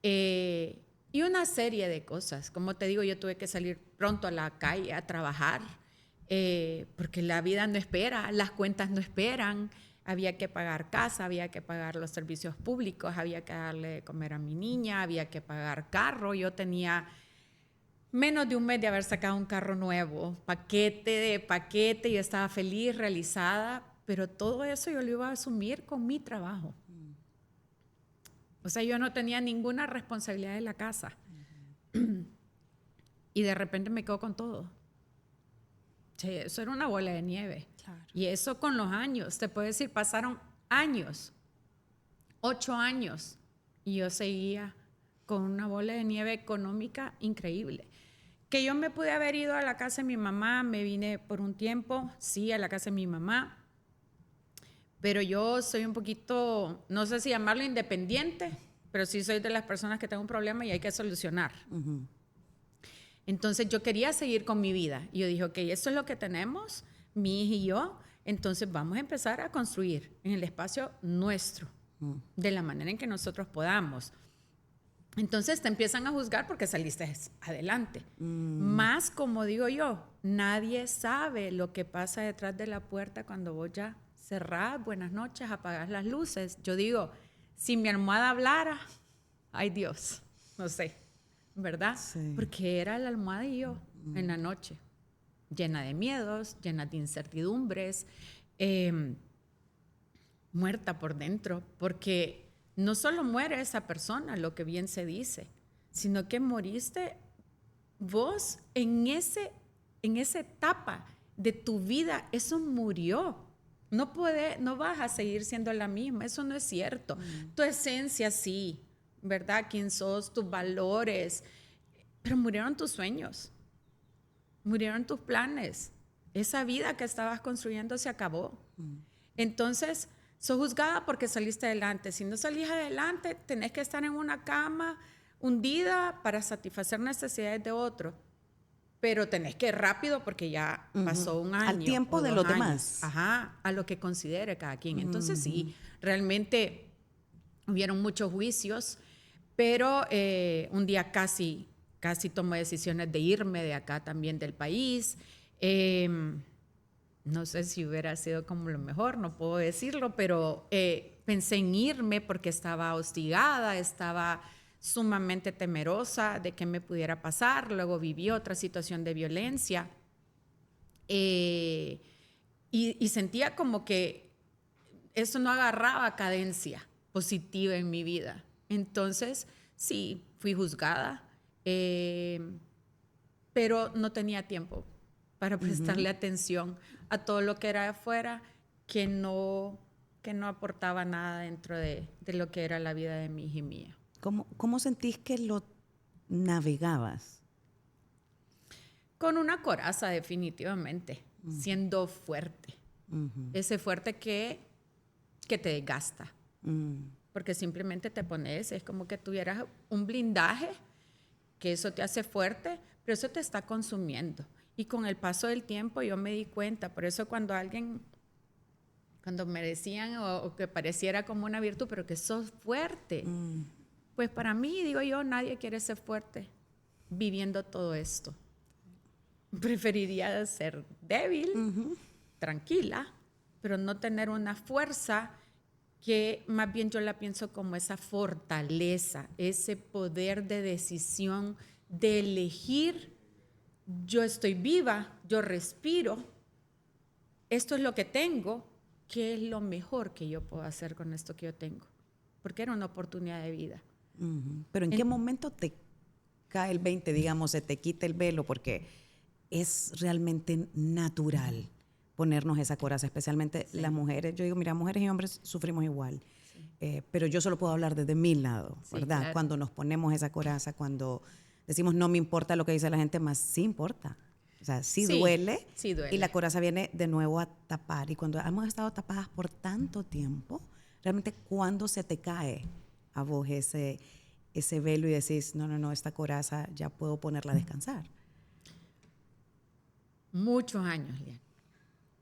Y una serie de cosas. Como te digo, yo tuve que salir pronto a la calle a trabajar, porque la vida no espera, las cuentas no esperan. Había que pagar casa, había que pagar los servicios públicos, había que darle de comer a mi niña, había que pagar carro. Yo tenía menos de un mes de haber sacado un carro nuevo, paquete de paquete, yo estaba feliz, realizada, pero todo eso yo lo iba a asumir con mi trabajo. O sea, yo no tenía ninguna responsabilidad en la casa. Y de repente me quedo con todo. Sí, eso era una bola de nieve. Claro. Y eso con los años, te puedo decir, pasaron años, 8 años, y yo seguía con una bola de nieve económica increíble. Que yo me pude haber ido a la casa de mi mamá, me vine por un tiempo, sí, a la casa de mi mamá, pero yo soy un poquito, no sé si llamarlo independiente, pero sí soy de las personas que tengo un problema y hay que solucionar. Entonces yo quería seguir con mi vida. Y yo dije, ok, esto es lo que tenemos, mi hija y yo, entonces vamos a empezar a construir en el espacio nuestro, de la manera en que nosotros podamos. Entonces te empiezan a juzgar porque saliste adelante. Más, como digo yo, nadie sabe lo que pasa detrás de la puerta cuando vos ya cerrás, buenas noches, apagás las luces. Yo digo, si mi almohada hablara, ay Dios, no sé, ¿verdad? Sí. Porque era la almohada y yo en la noche, llena de miedos, llena de incertidumbres, muerta por dentro, porque no solo muere esa persona, lo que bien se dice, sino que moriste vos en esa etapa de tu vida. Eso murió. No vas a seguir siendo la misma. Eso no es cierto. Tu esencia sí, ¿verdad? Quién sos, tus valores. Pero murieron tus sueños. Murieron tus planes. Esa vida que estabas construyendo se acabó. Entonces, sos juzgada porque saliste adelante. Si no salís adelante, tenés que estar en una cama hundida para satisfacer necesidades de otro. Pero tenés que ir rápido porque ya pasó un año. Al tiempo de los demás. Ajá, a lo que considere cada quien. Entonces sí, realmente hubieron muchos juicios, pero un día casi tomé decisiones de irme de acá también del país. No sé si hubiera sido como lo mejor, no puedo decirlo, pero pensé en irme porque estaba hostigada, estaba sumamente temerosa de qué me pudiera pasar. Luego viví otra situación de violencia y sentía como que eso no agarraba cadencia positiva en mi vida. Entonces, sí, fui juzgada, pero no tenía tiempo para prestarle atención a todo lo que era de afuera, que no aportaba nada dentro de lo que era la vida de mi hija y mía. ¿Cómo sentís que lo navegabas? Con una coraza, definitivamente, siendo fuerte. Ese fuerte que te desgasta. Porque simplemente te pones, es como que tuvieras un blindaje, que eso te hace fuerte, pero eso te está consumiendo. Y con el paso del tiempo yo me di cuenta, por eso cuando me decían o que pareciera como una virtud, pero que sos fuerte, pues para mí, digo yo, nadie quiere ser fuerte viviendo todo esto. Preferiría ser débil, tranquila, pero no tener una fuerza que más bien yo la pienso como esa fortaleza, ese poder de decisión, de elegir. Yo estoy viva, yo respiro, esto es lo que tengo, ¿qué es lo mejor que yo puedo hacer con esto que yo tengo? Porque era una oportunidad de vida. Pero ¿en qué momento te cae el 20, digamos, se te quita el velo? Porque es realmente natural ponernos esa coraza, especialmente las mujeres. Yo digo, mira, mujeres y hombres sufrimos igual. Pero yo solo puedo hablar desde mi lado, ¿verdad? Claro. Cuando nos ponemos esa coraza, cuando decimos no me importa lo que dice la gente, más sí importa. O sea, sí duele, sí duele. y la coraza viene de nuevo a tapar. Y cuando hemos estado tapadas por tanto tiempo, realmente cuando se te cae a vos ese velo y decís, no, esta coraza ya puedo ponerla a descansar. Muchos años, Lian.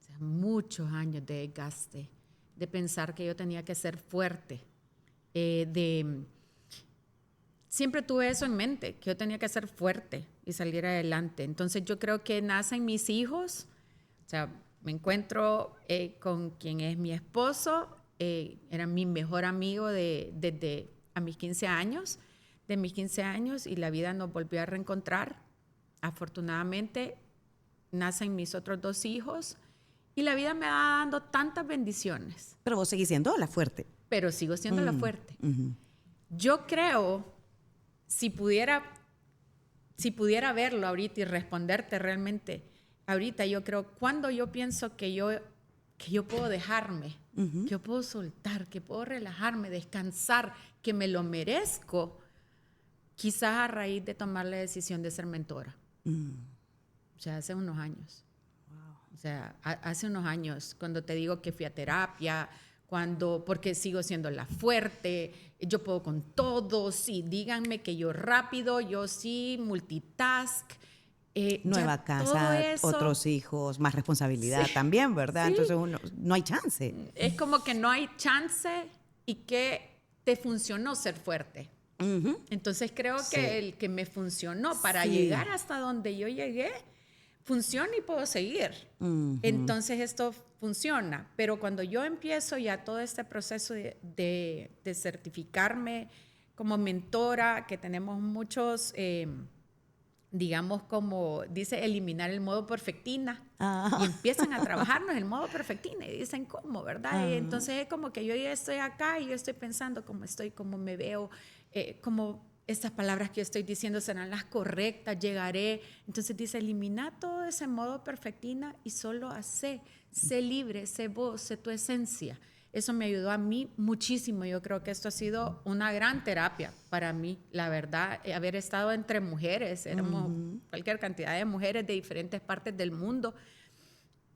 O sea, muchos años de desgaste, de pensar que yo tenía que ser fuerte, siempre tuve eso en mente, que yo tenía que ser fuerte y salir adelante. Entonces yo creo que nacen mis hijos, o sea, me encuentro con quien es mi esposo, era mi mejor amigo desde a mis 15 años, de mis 15 años, y la vida nos volvió a reencontrar. Afortunadamente, nacen mis otros 2 hijos y la vida me va dando tantas bendiciones. Pero vos seguís siendo la fuerte. Pero sigo siendo la fuerte. Yo creo, si pudiera verlo ahorita y responderte realmente, ahorita yo creo, cuando yo pienso que yo puedo dejarme, que yo puedo soltar, que puedo relajarme, descansar, que me lo merezco, quizás a raíz de tomar la decisión de ser mentora. O sea, hace unos años. O sea, hace unos años, cuando te digo que fui a terapia, porque sigo siendo la fuerte, yo puedo con todo, sí, díganme que yo rápido, yo sí, multitask. Nueva casa, eso, otros hijos, más responsabilidad también, ¿verdad? Sí. Entonces no hay chance. Es como que no hay chance y que te funcionó ser fuerte. Entonces creo que el que me funcionó para llegar hasta donde yo llegué, funciona y puedo seguir. Entonces esto funciona. Pero cuando yo empiezo ya todo este proceso de certificarme como mentora, que tenemos muchos, digamos, como dice, eliminar el modo perfectina. Y empiezan a trabajarnos el modo perfectina y dicen cómo, ¿verdad? Y entonces es como que yo ya estoy acá y yo estoy pensando cómo estoy, cómo me veo, cómo estas palabras que yo estoy diciendo serán las correctas, llegaré. Entonces dice, elimina todo ese modo perfectina y solo sé libre, sé vos, sé tu esencia. Eso me ayudó a mí muchísimo. Yo creo que esto ha sido una gran terapia para mí, la verdad. Haber estado entre mujeres, éramos cualquier cantidad de mujeres de diferentes partes del mundo,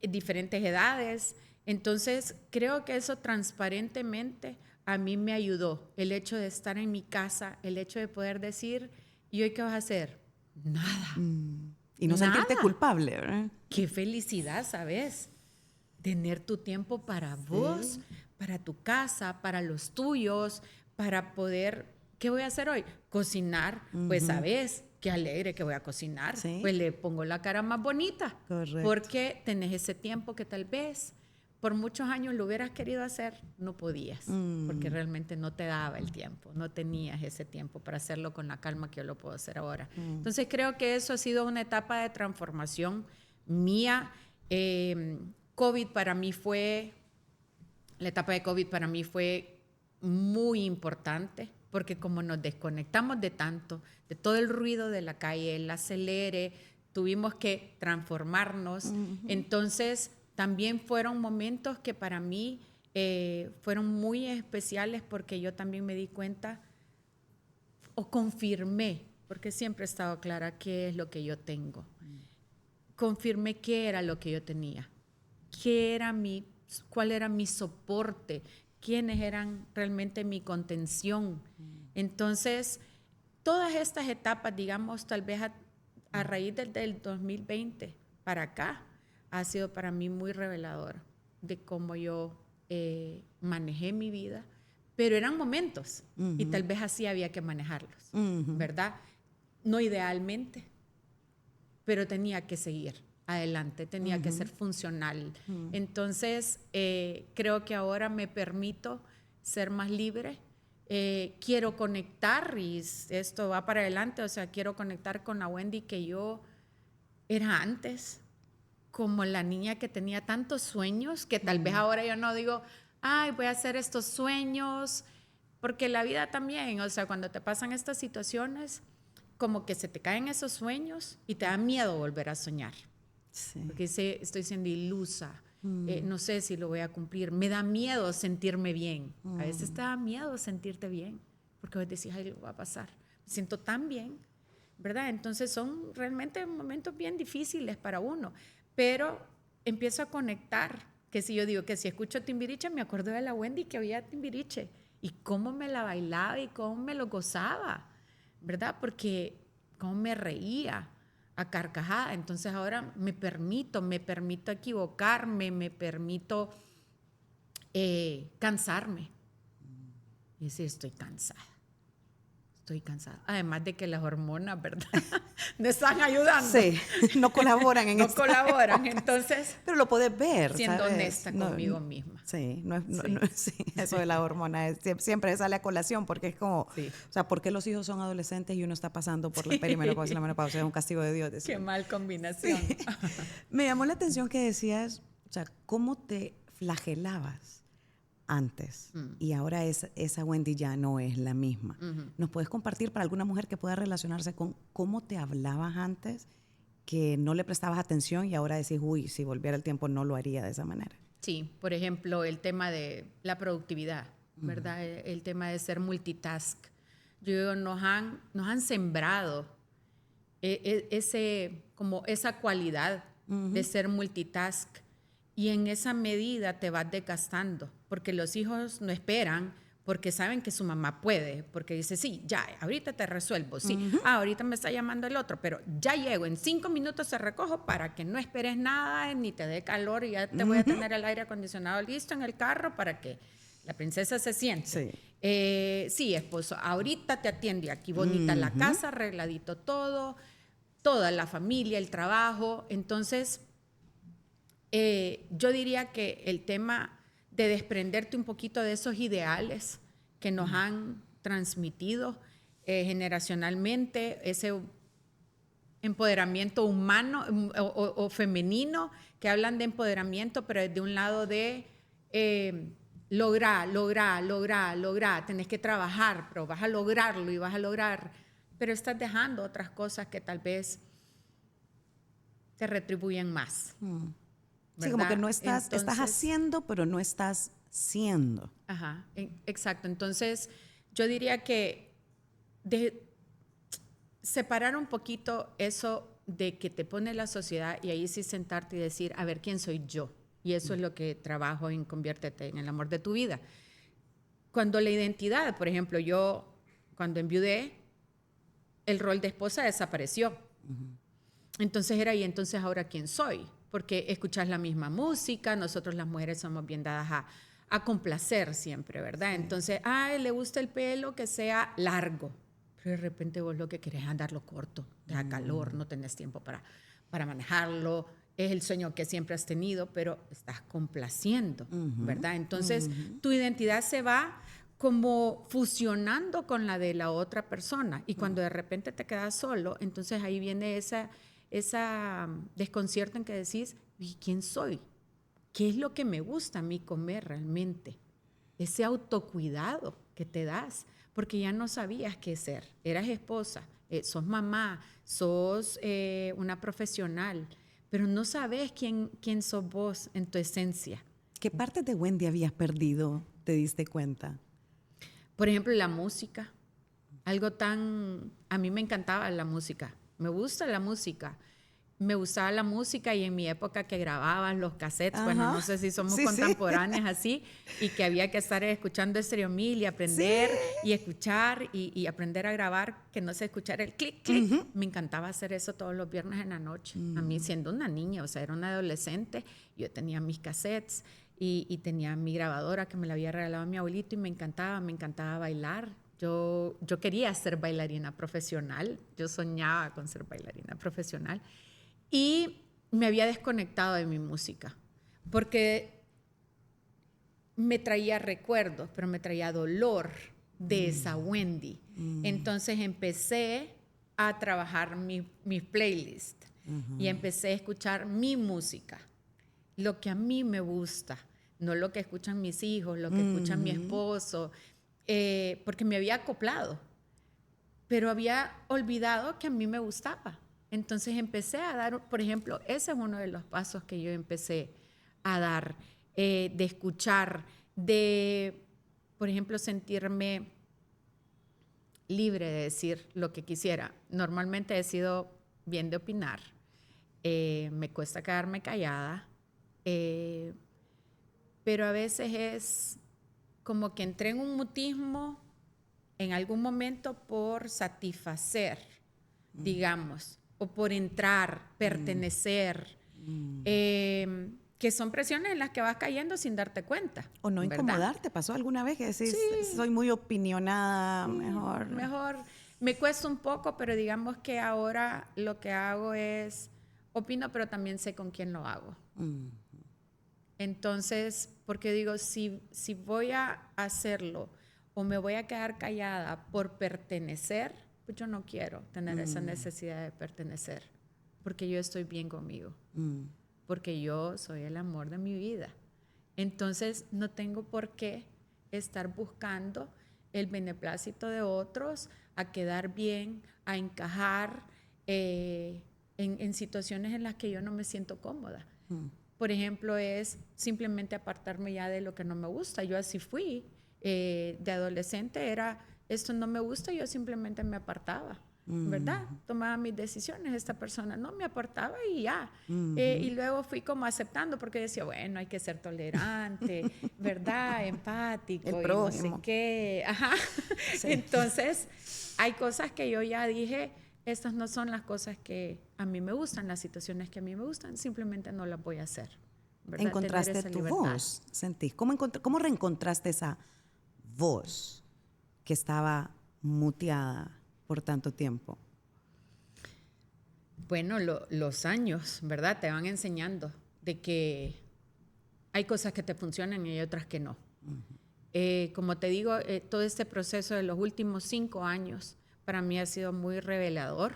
diferentes edades. Entonces, creo que eso transparentemente a mí me ayudó. El hecho de estar en mi casa, el hecho de poder decir, ¿y hoy qué vas a hacer? Nada. Y no sentirte culpable, ¿verdad? Qué felicidad, ¿sabes? Tener tu tiempo para vos, para tu casa, para los tuyos, para poder... ¿Qué voy a hacer hoy? Cocinar. Pues, ¿sabes? Qué alegre que voy a cocinar. Sí. Pues le pongo la cara más bonita. Correcto. Porque tenés ese tiempo que tal vez por muchos años lo hubieras querido hacer, no podías. Porque realmente no te daba el tiempo. No tenías ese tiempo para hacerlo con la calma que yo lo puedo hacer ahora. Entonces creo que eso ha sido una etapa de transformación mía. COVID para mí fue... La etapa de COVID para mí fue muy importante porque como nos desconectamos de tanto, de todo el ruido de la calle, el acelere, tuvimos que transformarnos. Entonces, también fueron momentos que para mí fueron muy especiales porque yo también me di cuenta o confirmé, porque siempre he estado clara qué es lo que yo tengo. Confirmé qué era lo que yo tenía, cuál era mi soporte, quiénes eran realmente mi contención. Entonces, todas estas etapas, digamos, tal vez a raíz del 2020 para acá, ha sido para mí muy revelador de cómo yo manejé mi vida, pero eran momentos y tal vez así había que manejarlos, ¿verdad? No idealmente, pero tenía que seguir adelante, tenía que ser funcional. Entonces, creo que ahora me permito ser más libre. Quiero conectar, y esto va para adelante, o sea, quiero conectar con la Wendy que yo era antes, como la niña que tenía tantos sueños, que tal vez ahora yo no digo, ay, voy a hacer estos sueños, porque la vida también, o sea, cuando te pasan estas situaciones, como que se te caen esos sueños y te da miedo volver a soñar. Sí. Porque dice, estoy siendo ilusa, no sé si lo voy a cumplir, me da miedo sentirme bien. A veces te da miedo sentirte bien, porque vos decís, ay, lo va a pasar, me siento tan bien, ¿verdad? Entonces son realmente momentos bien difíciles para uno, pero empiezo a conectar, que si yo digo que si escucho Timbiriche, me acuerdo de la Wendy que oía Timbiriche, y cómo me la bailaba y cómo me lo gozaba, ¿verdad? Porque cómo me reía a carcajada. Entonces ahora me permito equivocarme, me permito cansarme. Y decir, estoy cansada. Además de que las hormonas, ¿verdad? Me están ayudando. Sí, no colaboran en No esto. colaboran, entonces... Pero lo puedes ver, siendo ¿sabes? honesta conmigo misma. Sí, sí, eso Sí. de la hormona siempre sale a colación porque es como, Sí. o sea, ¿por qué los hijos son adolescentes y uno está pasando por la perimenopausia y la menopausia? Es un castigo de Dios. Qué mal combinación. Sí. Me llamó la atención que decías, o sea, cómo te flagelabas antes y ahora esa Wendy ya no es la misma. ¿Nos puedes compartir para alguna mujer que pueda relacionarse con cómo te hablabas antes, que no le prestabas atención y ahora decís, uy, si volviera el tiempo no lo haría de esa manera? Sí, por ejemplo, el tema de la productividad, ¿verdad? El tema de ser multitask. Yo digo, nos han sembrado como esa cualidad de ser multitask, y en esa medida te vas desgastando, porque los hijos no esperan, porque saben que su mamá puede, porque dice, sí, ya, ahorita te resuelvo, sí, ahorita me está llamando el otro, pero ya llego, en 5 minutos se recojo para que no esperes nada, ni te dé calor, y ya te voy a tener el aire acondicionado listo en el carro para que la princesa se siente. Sí. Sí, esposo, ahorita te atiende aquí bonita la casa, arregladito todo, toda la familia, el trabajo. Entonces, yo diría que el tema de desprenderte un poquito de esos ideales que nos han transmitido generacionalmente, ese empoderamiento humano o femenino, que hablan de empoderamiento, pero desde un lado de lograr, tenés que trabajar, pero vas a lograrlo y vas a lograr, pero estás dejando otras cosas que tal vez te retribuyen más. Sí, como que no estás haciendo, pero no estás siendo. Ajá, exacto. Entonces, yo diría que separar un poquito eso de que te pone la sociedad y ahí sí sentarte y decir, a ver, ¿quién soy yo? Y eso es lo que trabajo en Conviértete en el amor de tu vida. Cuando la identidad, por ejemplo, yo cuando enviudé, el rol de esposa desapareció. Entonces era, ¿y entonces ahora quién soy? Porque escuchas la misma música, nosotros las mujeres somos bien dadas a complacer siempre, ¿verdad? Sí. Entonces, le gusta el pelo que sea largo, pero de repente vos lo que querés es andarlo corto, te da calor, no tenés tiempo para manejarlo, es el sueño que siempre has tenido, pero estás complaciendo, ¿verdad? Entonces, tu identidad se va como fusionando con la de la otra persona, y cuando de repente te quedas solo, entonces ahí viene esa desconcierto en que decís, ¿y quién soy? ¿Qué es lo que me gusta a mí comer realmente? Ese autocuidado que te das, porque ya no sabías qué ser. Eras esposa, sos mamá, sos una profesional, pero no sabes quién sos vos en tu esencia. ¿Qué partes de Wendy habías perdido, te diste cuenta? Por ejemplo, la música. A mí me encantaba la música. Me gusta la música. Me gustaba la música, y en mi época que grababan los cassettes, bueno, no sé si somos contemporáneas así, y que había que estar escuchando Estéreo 1000 y aprender y escuchar y aprender a grabar, que no se escuchara el clic, clic. Me encantaba hacer eso todos los viernes en la noche. A mí siendo una niña, o sea, era una adolescente, yo tenía mis cassettes y tenía mi grabadora que me la había regalado mi abuelito, y me encantaba bailar. Yo quería ser bailarina profesional, yo soñaba con ser bailarina profesional, y me había desconectado de mi música, porque me traía recuerdos, pero me traía dolor de esa Wendy. Entonces empecé a trabajar mis playlists. y empecé a escuchar mi música, lo que a mí me gusta, no lo que escuchan mis hijos, lo que escuchan mi esposo, porque me había acoplado, pero había olvidado que a mí me gustaba. Entonces empecé a dar, por ejemplo, ese es uno de los pasos que yo empecé a dar, de escuchar, de, por ejemplo, sentirme libre de decir lo que quisiera. Normalmente he sido bien de opinar, me cuesta quedarme callada, pero a veces es como que entré en un mutismo en algún momento por satisfacer, digamos, o por entrar, pertenecer, que son presiones en las que vas cayendo sin darte cuenta. O no ¿verdad? incomodarte. ¿Pasó alguna vez que decís, soy muy opinionada, mejor? Mejor, me cuesta un poco, pero digamos que ahora lo que hago es, opino, pero también sé con quién lo hago. Entonces, porque digo, si voy a hacerlo o me voy a quedar callada por pertenecer, pues yo no quiero tener esa necesidad de pertenecer, porque yo estoy bien conmigo, porque yo soy el amor de mi vida. Entonces, no tengo por qué estar buscando el beneplácito de otros, a quedar bien, a encajar en situaciones en las que yo no me siento cómoda. Por ejemplo, es simplemente apartarme ya de lo que no me gusta. Yo así fui. De adolescente era, esto no me gusta, yo simplemente me apartaba, ¿verdad? Tomaba mis decisiones, esta persona no me apartaba y ya. Y luego fui como aceptando, porque decía, bueno, hay que ser tolerante, ¿verdad? Empático El y prójimo. no sé qué. Ajá. Sí. Entonces, hay cosas que yo ya dije, estas no son las cosas que a mí me gustan, las situaciones que a mí me gustan, simplemente no las voy a hacer, ¿verdad? Encontraste tu voz, sentís. ¿Cómo reencontraste esa voz que estaba muteada por tanto tiempo? Bueno, los años, ¿verdad? Te van enseñando de que hay cosas que te funcionan y hay otras que no. Como te digo, todo este proceso de los últimos 5 años para mí ha sido muy revelador.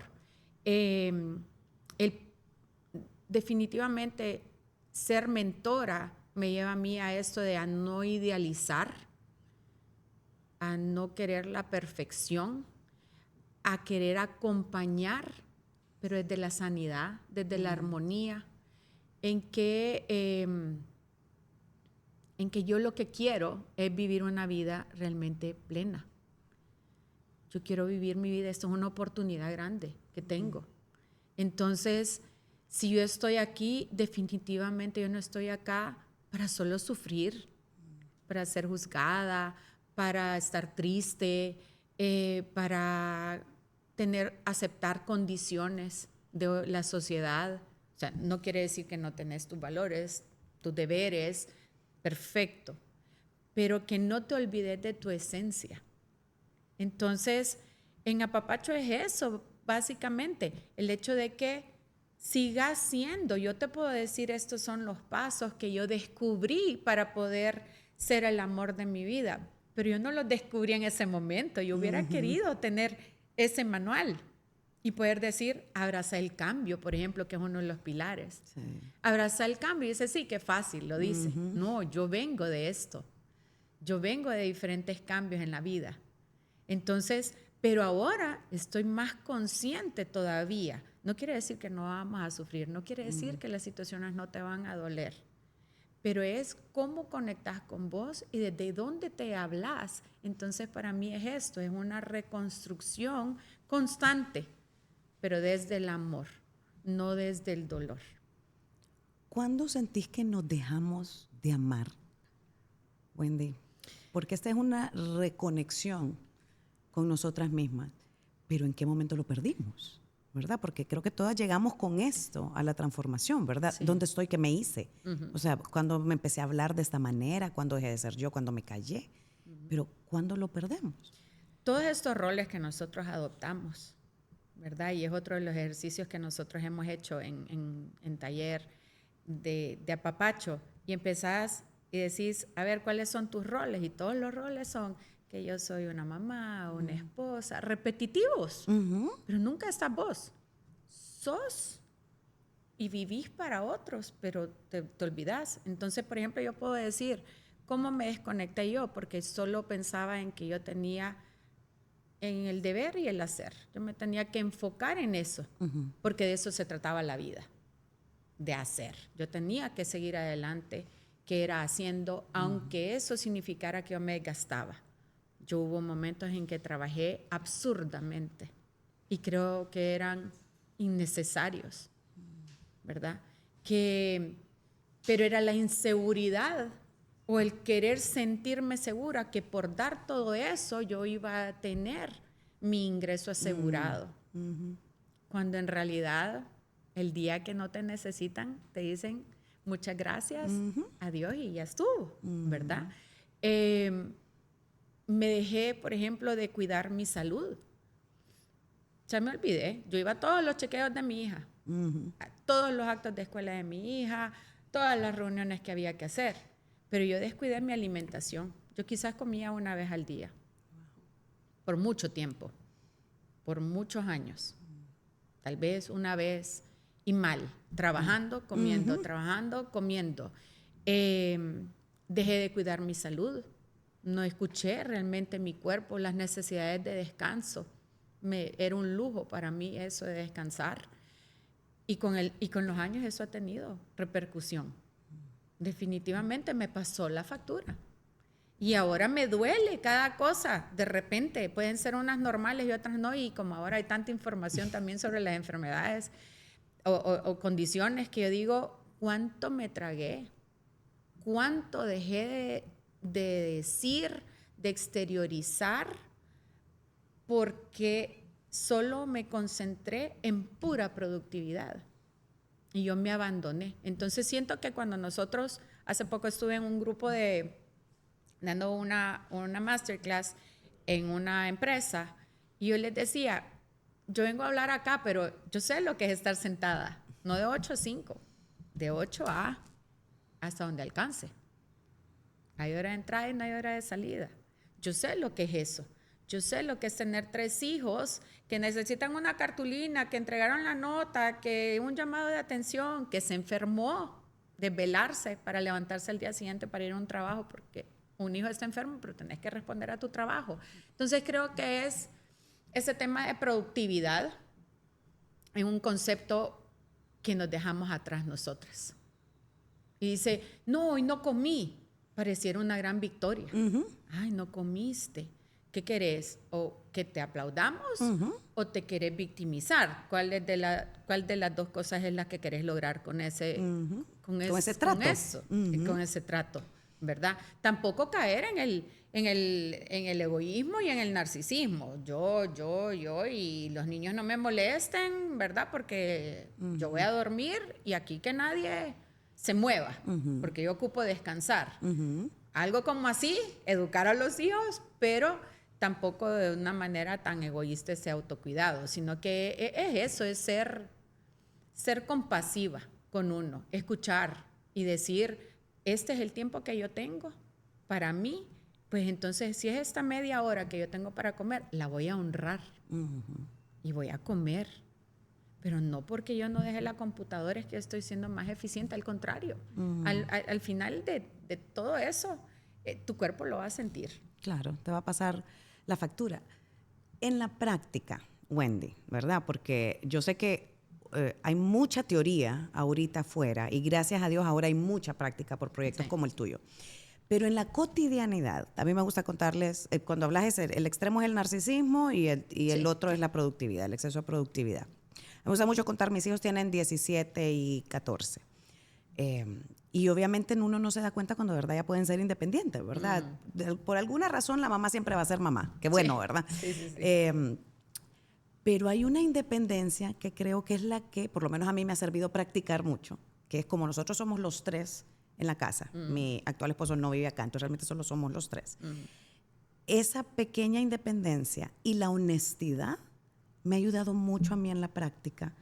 Definitivamente ser mentora me lleva a mí a esto de a no idealizar, a no querer la perfección, a querer acompañar, pero desde la sanidad, desde la armonía, en que yo lo que quiero es vivir una vida realmente plena. Yo quiero vivir mi vida, esto es una oportunidad grande que tengo. Entonces, si yo estoy aquí, definitivamente yo no estoy acá para solo sufrir, para ser juzgada, para estar triste, para aceptar condiciones de la sociedad. O sea, no quiere decir que no tenés tus valores, tus deberes, perfecto, pero que no te olvides de tu esencia. Entonces, en apapacho es eso, básicamente, el hecho de que sigas siendo. Yo te puedo decir, estos son los pasos que yo descubrí para poder ser el amor de mi vida, pero yo no los descubrí en ese momento. Yo hubiera querido tener ese manual y poder decir, abraza el cambio, por ejemplo, que es uno de los pilares. Sí. Abraza el cambio y dice, sí, qué fácil, lo dice. No, yo vengo de esto. Yo vengo de diferentes cambios en la vida. Entonces, pero ahora estoy más consciente todavía. No quiere decir que no vamos a sufrir, no quiere decir que las situaciones no te van a doler, pero es cómo conectas con vos y desde dónde te hablas. Entonces, para mí es esto, es una reconstrucción constante, pero desde el amor, no desde el dolor. ¿Cuándo sentís que nos dejamos de amar, Wendy? Porque esta es una reconexión con nosotras mismas, pero ¿en qué momento lo perdimos? ¿Verdad? Porque creo que todas llegamos con esto a la transformación, ¿verdad? Sí. ¿Dónde estoy? ¿Qué me hice? O sea, cuando me empecé a hablar de esta manera, cuando dejé de ser yo, cuando me callé, pero ¿cuándo lo perdemos? Todos estos roles que nosotros adoptamos, ¿verdad? Y es otro de los ejercicios que nosotros hemos hecho en taller de apapacho, y empezás y decís, a ver, ¿cuáles son tus roles? Y todos los roles son que yo soy una mamá, una esposa, repetitivos, pero nunca estás vos. Sos y vivís para otros, pero te olvidás. Entonces, por ejemplo, yo puedo decir, ¿cómo me desconecté yo? Porque solo pensaba en que yo tenía en el deber y el hacer. Yo me tenía que enfocar en eso, porque de eso se trataba la vida, de hacer. Yo tenía que seguir adelante, que era haciendo, aunque eso significara que yo me desgastaba. Yo hubo momentos en que trabajé absurdamente y creo que eran innecesarios, ¿verdad? Pero era la inseguridad o el querer sentirme segura que por dar todo eso yo iba a tener mi ingreso asegurado. Cuando en realidad el día que no te necesitan te dicen muchas gracias, adiós y ya estuvo, ¿verdad? Me dejé, por ejemplo, de cuidar mi salud. Ya me olvidé. Yo iba a todos los chequeos de mi hija, a todos los actos de escuela de mi hija, todas las reuniones que había que hacer. Pero yo descuidé mi alimentación. Yo quizás comía una vez al día, por mucho tiempo, por muchos años. Tal vez una vez y mal, trabajando, comiendo, trabajando, comiendo. Dejé de cuidar mi salud. No escuché realmente mi cuerpo, las necesidades de descanso. Era un lujo para mí eso de descansar. Y con los años eso ha tenido repercusión. Definitivamente me pasó la factura. Y ahora me duele cada cosa. De repente pueden ser unas normales y otras no. Y como ahora hay tanta información también sobre las enfermedades o condiciones que yo digo, ¿cuánto me tragué? ¿Cuánto dejé de decir, de exteriorizar? Porque solo me concentré en pura productividad. Y yo me abandoné. Entonces siento que cuando nosotros, hace poco estuve en un grupo dando una masterclass en una empresa, y yo les decía, yo vengo a hablar acá, pero yo sé lo que es estar sentada, no de 8 a 5, de 8 a hasta donde alcance. Hay hora de entrada y no hay hora de salida. Yo sé lo que es eso. Yo sé lo que es tener 3 hijos que necesitan una cartulina, que entregaron la nota, que un llamado de atención, que se enfermó, desvelarse para levantarse al día siguiente para ir a un trabajo porque un hijo está enfermo, pero tenés que responder a tu trabajo. Entonces creo que es ese tema de productividad en un concepto que nos dejamos atrás nosotras. Y dice, no, hoy no comí. Pareciera una gran victoria. Ay, no comiste. ¿Qué querés? ¿O que te aplaudamos o te querés victimizar? ¿Cuál de las dos cosas es la que querés lograr con ese trato? Con eso, con ese trato, ¿verdad? Tampoco caer en el egoísmo y en el narcisismo. Yo, y los niños no me molesten, ¿verdad? Porque yo voy a dormir y aquí que nadie se mueva, porque yo ocupo descansar. Algo como así, educar a los hijos, pero tampoco de una manera tan egoísta ese autocuidado, sino que es eso, es ser compasiva con uno, escuchar y decir, este es el tiempo que yo tengo para mí, pues entonces si es esta media hora que yo tengo para comer, la voy a honrar y voy a comer. Pero no porque yo no deje la computadora es que estoy siendo más eficiente, al contrario. Al final de todo eso, tu cuerpo lo va a sentir. Claro, te va a pasar la factura. En la práctica, Wendy, ¿verdad? Porque yo sé que hay mucha teoría ahorita afuera y gracias a Dios ahora hay mucha práctica por proyectos como el tuyo. Pero en la cotidianidad, a mí me gusta contarles, cuando hablas, el extremo es el narcisismo y el otro es la productividad, el exceso de productividad. Me gusta mucho contar, mis hijos tienen 17 y 14. Y obviamente uno no se da cuenta cuando de verdad ya pueden ser independientes, ¿verdad? Por alguna razón la mamá siempre va a ser mamá. Qué bueno, ¿verdad? Sí. Pero hay una independencia que creo que es la que, por lo menos a mí me ha servido practicar mucho, que es como nosotros somos los 3 en la casa. Mi actual esposo no vive acá, entonces realmente solo somos los 3. Esa pequeña independencia y la honestidad me ha ayudado mucho a mí en la práctica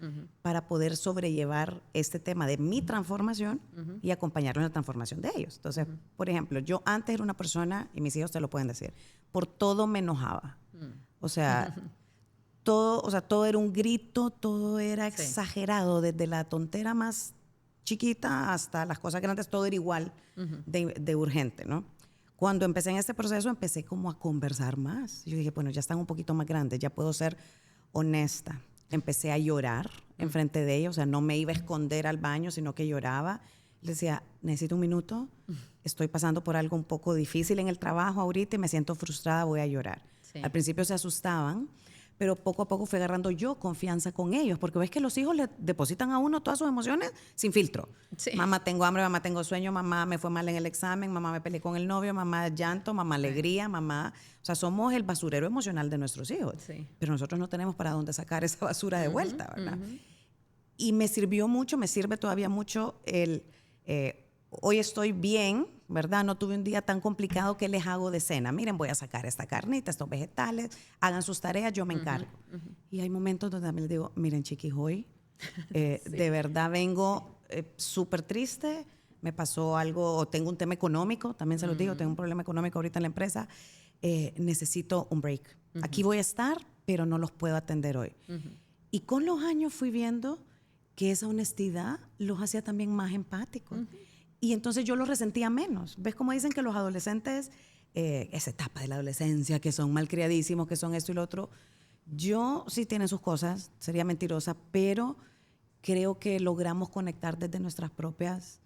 para poder sobrellevar este tema de mi transformación y acompañarlos en la transformación de ellos. Entonces, por ejemplo, yo antes era una persona, y mis hijos te lo pueden decir, por todo me enojaba. O sea, todo, o sea, todo era un grito, todo era exagerado, desde la tontera más chiquita hasta las cosas grandes, todo era igual de urgente, ¿no? Cuando empecé en este proceso, empecé como a conversar más. Yo dije, bueno, ya están un poquito más grandes, ya puedo ser honesta. Empecé a llorar enfrente de ellos, o sea, no me iba a esconder al baño, sino que lloraba. Les decía, necesito un minuto, estoy pasando por algo un poco difícil en el trabajo ahorita y me siento frustrada, voy a llorar. Sí. Al principio se asustaban, pero poco a poco fui agarrando yo confianza con ellos, porque ves que los hijos le depositan a uno todas sus emociones sin filtro. Sí. Mamá, tengo hambre, mamá, tengo sueño, mamá, me fue mal en el examen, mamá, me peleé con el novio, mamá, llanto, mamá, alegría, mamá. O sea, somos el basurero emocional de nuestros hijos. Sí. Pero nosotros no tenemos para dónde sacar esa basura de vuelta, ¿verdad? Y me sirvió mucho, me sirve todavía mucho el... hoy estoy bien, ¿verdad? No tuve un día tan complicado, ¿qué les hago de cena? Miren, voy a sacar esta carnita, estos vegetales, hagan sus tareas, yo me encargo. Y hay momentos donde también les digo, miren, chiquis, hoy de verdad vengo súper triste, me pasó algo, o tengo un tema económico, también se los digo, tengo un problema económico ahorita en la empresa, necesito un break. Aquí voy a estar, pero no los puedo atender hoy. Y con los años fui viendo que esa honestidad los hacía también más empáticos. Y entonces yo los resentía menos. ¿Ves cómo dicen que los adolescentes, esa etapa de la adolescencia, que son malcriadísimos, que son esto y lo otro? Yo sí tienen sus cosas, sería mentirosa, pero creo que logramos conectar desde nuestras propias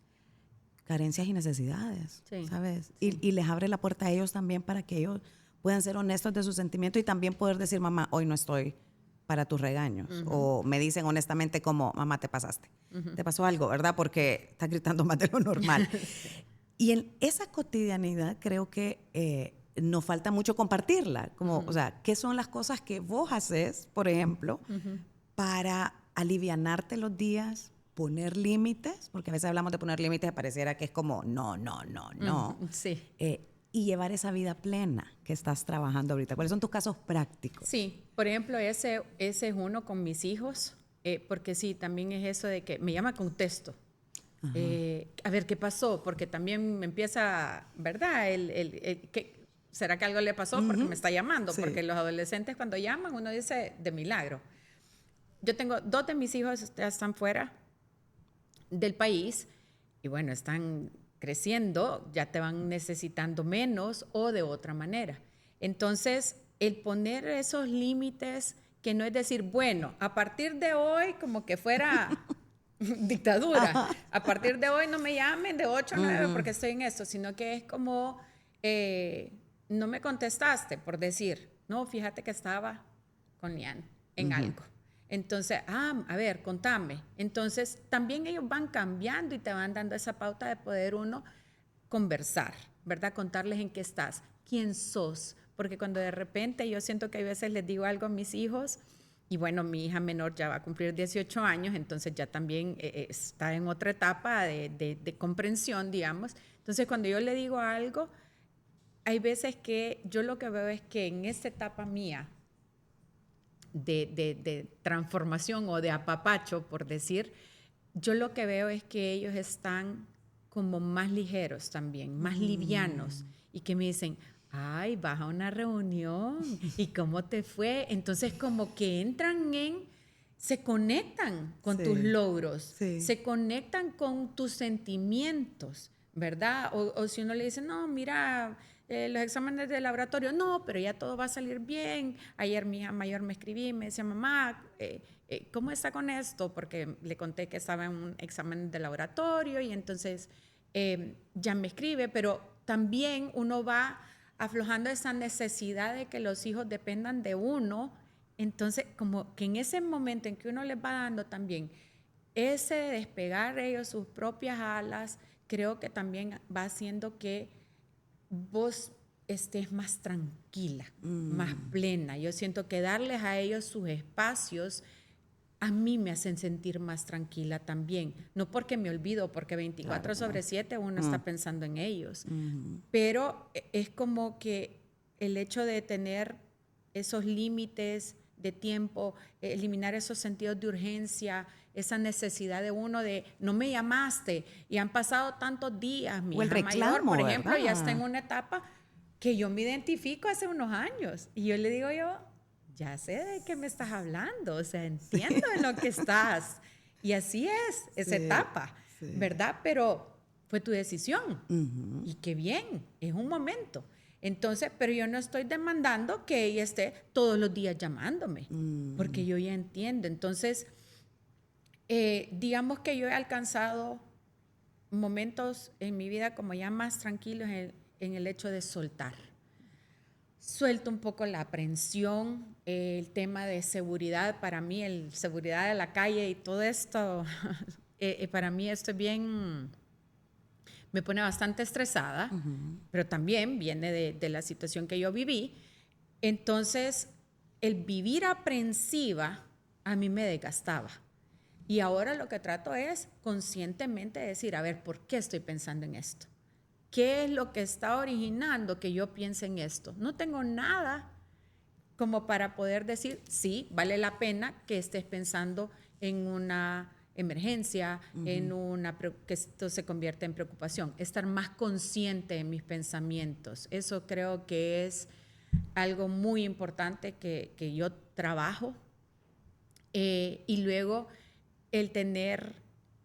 carencias y necesidades, ¿sabes? Sí. Y les abre la puerta a ellos también para que ellos puedan ser honestos de sus sentimientos y también poder decir, mamá, hoy no estoy para tus regaños. O me dicen honestamente como, mamá, te pasaste. Te pasó algo, ¿verdad? Porque estás gritando más de lo normal. Y en esa cotidianidad creo que nos falta mucho compartirla. Como, o sea, ¿qué son las cosas que vos haces, por ejemplo, para alivianarte los días, poner límites? Porque a veces hablamos de poner límites y pareciera que es como, no. Sí. Y llevar esa vida plena que estás trabajando ahorita. ¿Cuáles son tus casos prácticos? Sí, por ejemplo, ese es uno con mis hijos, porque sí, también es eso de que me llama con texto. A ver, ¿qué pasó? Porque también me empieza, ¿verdad? ¿Será que algo le pasó? Porque me está llamando. Sí. Porque los adolescentes cuando llaman, uno dice, de milagro. Yo tengo 2 de mis hijos, ya están fuera del país, y bueno, están creciendo, ya te van necesitando menos o de otra manera. Entonces, el poner esos límites, que no es decir, bueno, a partir de hoy, como que fuera dictadura, a partir de hoy no me llamen de 8 a 9 porque estoy en esto, sino que es como, no me contestaste, por decir, no, fíjate que estaba con Lian en algo. Entonces, a ver, contame. Entonces, también ellos van cambiando y te van dando esa pauta de poder uno conversar, ¿verdad? Contarles en qué estás, quién sos. Porque cuando de repente yo siento que a veces les digo algo a mis hijos, y bueno, mi hija menor ya va a cumplir 18 años, entonces ya también está en otra etapa de comprensión, digamos. Entonces, cuando yo le digo algo, hay veces que yo lo que veo es que en esta etapa mía, de transformación o de apapacho, por decir, yo lo que veo es que ellos están como más ligeros también, más livianos, y que me dicen, ay, vas a una reunión, ¿y cómo te fue? Entonces como que entran se conectan con tus logros, se conectan con tus sentimientos, ¿verdad? O si uno le dice, no, mira, los exámenes de laboratorio, no, pero ya todo va a salir bien. Ayer mi hija mayor me escribí y me decía, mamá, ¿cómo está con esto? Porque le conté que estaba en un examen de laboratorio y entonces ya me escribe, pero también uno va aflojando esa necesidad de que los hijos dependan de uno. Entonces, como que en ese momento en que uno les va dando también ese despegar ellos sus propias alas, creo que también va haciendo que vos estés más tranquila, más plena. Yo siento que darles a ellos sus espacios a mí me hacen sentir más tranquila también. No porque me olvido, porque 24/7 uno está pensando en ellos. Pero es como que el hecho de tener esos límites de tiempo, eliminar esos sentidos de urgencia, esa necesidad de uno de no me llamaste y han pasado tantos días. Mi hija mayor, por ejemplo, ya está en una etapa que yo me identifico hace unos años y yo le digo ya sé de qué me estás hablando, o sea, entiendo en lo que estás. Y así es esa etapa, ¿verdad? Pero fue tu decisión. Y qué bien, es un momento. Entonces, pero yo no estoy demandando que ella esté todos los días llamándome, porque yo ya entiendo. Entonces, digamos que yo he alcanzado momentos en mi vida como ya más tranquilos en el hecho de soltar. Suelto un poco la aprensión, el tema de seguridad, para mí, seguridad de la calle y todo esto, para mí esto es bien, me pone bastante estresada, pero también viene de la situación que yo viví. Entonces, el vivir aprensiva a mí me desgastaba. Y ahora lo que trato es conscientemente decir, a ver, ¿por qué estoy pensando en esto? ¿Qué es lo que está originando que yo piense en esto? No tengo nada como para poder decir, sí, vale la pena que estés pensando en una emergencia, que esto se convierta en preocupación. Estar más consciente en mis pensamientos. Eso creo que es algo muy importante que yo trabajo. Y luego el tener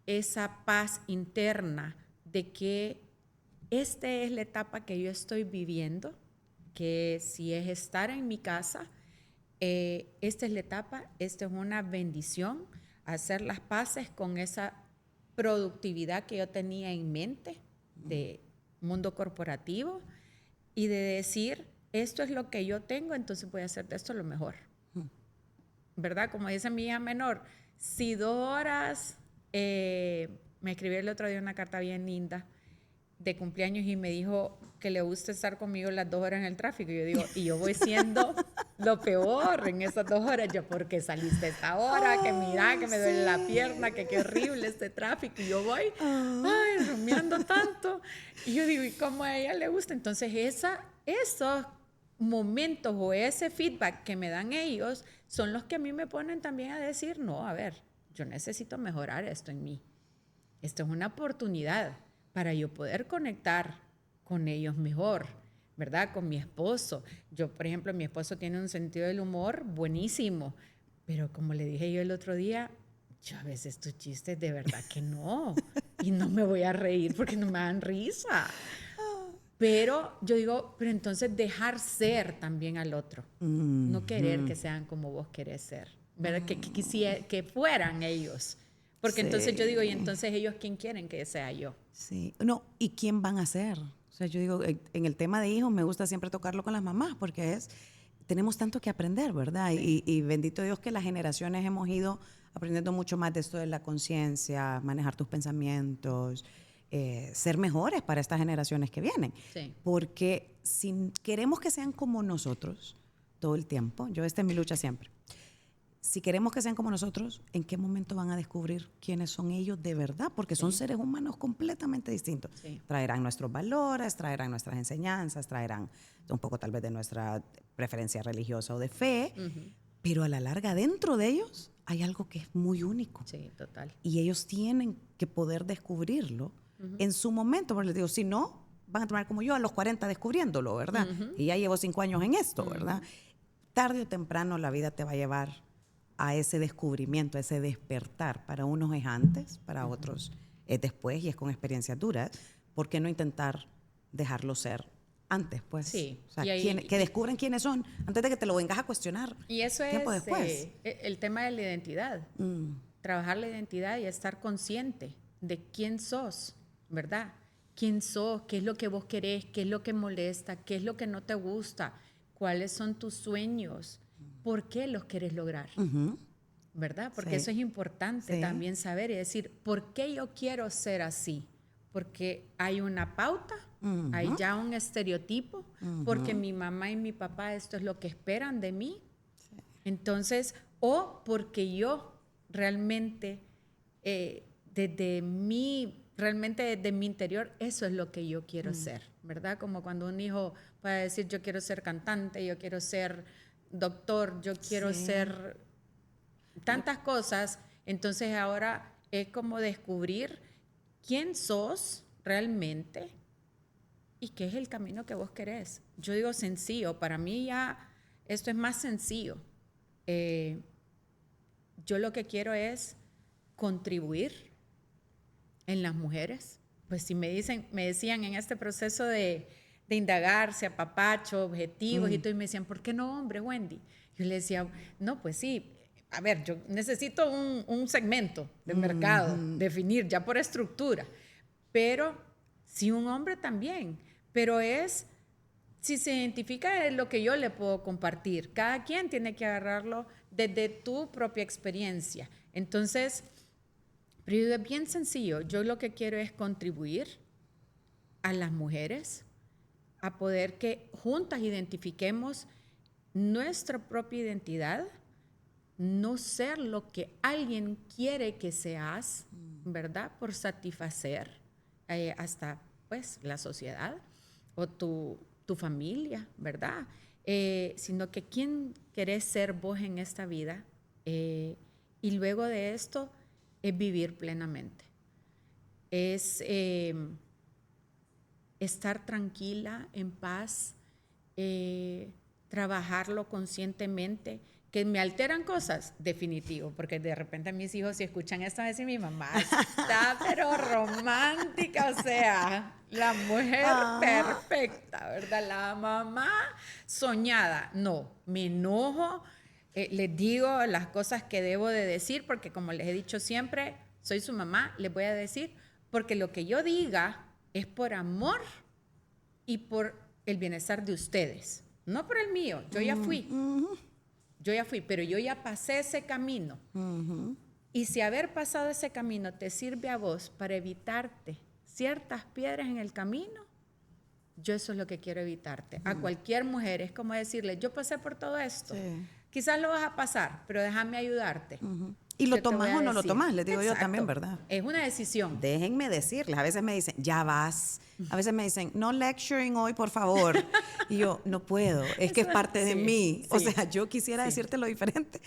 esa paz interna de que esta es la etapa que yo estoy viviendo, que si es estar en mi casa, esta es la etapa, esta es una bendición, hacer las paces con esa productividad que yo tenía en mente de mundo corporativo y de decir, esto es lo que yo tengo, entonces voy a hacer de esto lo mejor. ¿Verdad? Como dice mi hija menor, si 2 horas, me escribió el otro día una carta bien linda de cumpleaños y me dijo que le gusta estar conmigo las 2 horas en el tráfico. Y yo digo, y yo voy siendo lo peor en esas 2 horas. Yo, ¿por qué saliste a esta hora? Que mira, que me duele la pierna, que qué horrible este tráfico. Y yo voy, ay, rumiando tanto. Y yo digo, ¿y cómo a ella le gusta? Entonces, esos momentos o ese feedback que me dan ellos son los que a mí me ponen también a decir, no, a ver, yo necesito mejorar esto en mí. Esto es una oportunidad para yo poder conectar con ellos mejor, ¿verdad? Con mi esposo. Yo, por ejemplo, mi esposo tiene un sentido del humor buenísimo, pero como le dije yo el otro día, yo a veces tus chistes de verdad que no, y no me voy a reír porque no me dan risa. Pero yo digo, pero entonces dejar ser también al otro, no querer que sean como vos querés ser, ¿verdad? Que fueran ellos. Porque entonces yo digo, ¿y entonces ellos quién quieren que sea yo? Sí. No, ¿y quién van a ser? O sea, yo digo, en el tema de hijos me gusta siempre tocarlo con las mamás porque tenemos tanto que aprender, ¿verdad? Sí. Y bendito Dios que las generaciones hemos ido aprendiendo mucho más de esto de la conciencia, manejar tus pensamientos, ser mejores para estas generaciones que vienen. Sí. Porque si queremos que sean como nosotros todo el tiempo, esta es mi lucha siempre, si queremos que sean como nosotros, ¿en qué momento van a descubrir quiénes son ellos de verdad? Porque son seres humanos completamente distintos. Sí. Traerán nuestros valores, traerán nuestras enseñanzas, traerán un poco tal vez de nuestra preferencia religiosa o de fe, pero a la larga dentro de ellos hay algo que es muy único. Sí, total. Y ellos tienen que poder descubrirlo en su momento, porque les digo, si no, van a tomar como yo a los 40 descubriéndolo, ¿verdad? Y ya llevo 5 años en esto, ¿verdad? Tarde o temprano la vida te va a llevar a ese descubrimiento, a ese despertar. Para unos es antes, para otros es después y es con experiencias duras. ¿Por qué no intentar dejarlo ser antes, pues? Sí. O sea, que descubran quiénes son antes de que te lo vengas a cuestionar. Y eso tiempo es después. El tema de la identidad. Trabajar la identidad y estar consciente de quién sos, ¿verdad? ¿Quién sos? ¿Qué es lo que vos querés? ¿Qué es lo que molesta? ¿Qué es lo que no te gusta? ¿Cuáles son tus sueños? ¿Por qué los querés lograr? ¿Verdad? Porque eso es importante también saber y decir, ¿por qué yo quiero ser así? Porque hay una pauta, hay ya un estereotipo, porque mi mamá y mi papá esto es lo que esperan de mí. Entonces, o porque yo realmente, desde mi interior, eso es lo que yo quiero ser, ¿verdad? Como cuando un hijo puede decir, yo quiero ser cantante, yo quiero ser doctor, yo quiero ser tantas cosas. Entonces ahora es como descubrir quién sos realmente y qué es el camino que vos querés. Yo digo sencillo, para mí ya esto es más sencillo, yo lo que quiero es contribuir en las mujeres. Pues si me decían en este proceso de indagarse, apapacho, objetivos y todo, y me decían, ¿por qué no hombre, Wendy? Yo le decía, no, pues sí, a ver, yo necesito un segmento de mercado, definir ya por estructura, pero sí un hombre también, pero si se identifica es lo que yo le puedo compartir. Cada quien tiene que agarrarlo desde tu propia experiencia. Entonces, pero es bien sencillo. Yo lo que quiero es contribuir a las mujeres a poder que juntas identifiquemos nuestra propia identidad, no ser lo que alguien quiere que seas, ¿verdad? Por satisfacer hasta pues la sociedad o tu familia, ¿verdad? Sino que quién querés ser vos en esta vida, y luego de esto es vivir plenamente. Es estar tranquila, en paz, trabajarlo conscientemente. Que me alteran cosas, definitivo, porque de repente mis hijos si escuchan esto van a decir, mi mamá está pero romántica, o sea, la mujer perfecta, ¿verdad? La mamá soñada. No, me enojo, les digo las cosas que debo de decir, porque como les he dicho siempre, soy su mamá, les voy a decir, porque lo que yo diga es por amor y por el bienestar de ustedes, no por el mío. Yo ya fui. Yo ya fui, pero yo ya pasé ese camino. Y si haber pasado ese camino te sirve a vos para evitarte ciertas piedras en el camino, yo eso es lo que quiero evitarte. A cualquier mujer es como decirle, yo pasé por todo esto. Sí. Quizás lo vas a pasar, pero déjame ayudarte. Y lo tomas o no lo tomas, les digo. Exacto. Yo también, ¿verdad? Es una decisión. Déjenme decirles, a veces me dicen, ya vas. A veces me dicen, no lecturing hoy, por favor. Y yo, no puedo, es que es parte de mí. Sí. O sea, yo quisiera decirte lo diferente.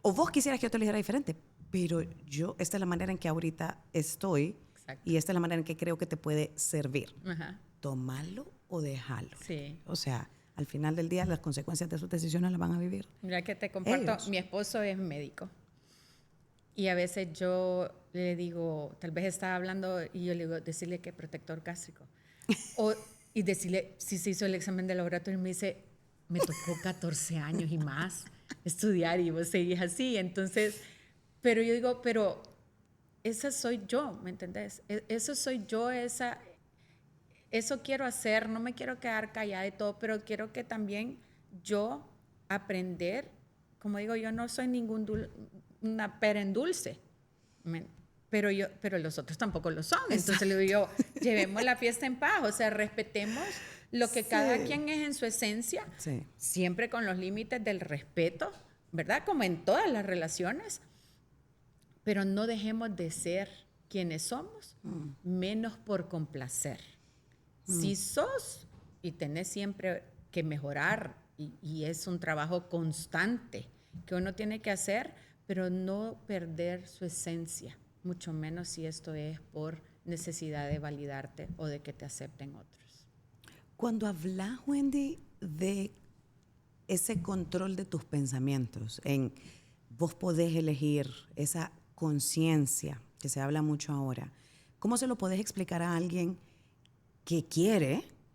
O vos quisieras que yo te lo dijera diferente. Pero esta es la manera en que ahorita estoy. Exacto. Y esta es la manera en que creo que te puede servir. Ajá. Tómalo o déjalo. Sí. O sea, al final del día, las consecuencias de sus decisiones las van a vivir. Mira que te comparto, ellos. Mi esposo es médico. Y a veces yo le digo, tal vez estaba hablando y yo le digo, decirle que protector gástrico. Y decirle si se hizo el examen de laboratorio y me dice, me tocó 14 años y más estudiar y vos seguís así. Entonces, pero yo digo, pero esa soy yo, ¿me entendés? Eso soy yo, eso quiero hacer, no me quiero quedar callada y todo, pero quiero que también yo aprender, como digo, yo no soy una pera en dulce, pero los otros tampoco lo son. Exacto. Entonces le digo yo, llevemos la fiesta en paz, o sea, respetemos lo que cada quien es en su esencia, siempre con los límites del respeto, ¿verdad? Como en todas las relaciones, pero no dejemos de ser quienes somos, menos por complacer. Si sos y tenés siempre que mejorar, y es un trabajo constante que uno tiene que hacer, pero no perder su esencia, mucho menos si esto es por necesidad de validarte o de que te acepten otros. Cuando hablas, Wendy, de ese control de tus pensamientos, vos podés elegir esa conciencia que se habla mucho ahora, ¿cómo se lo podés explicar a alguien que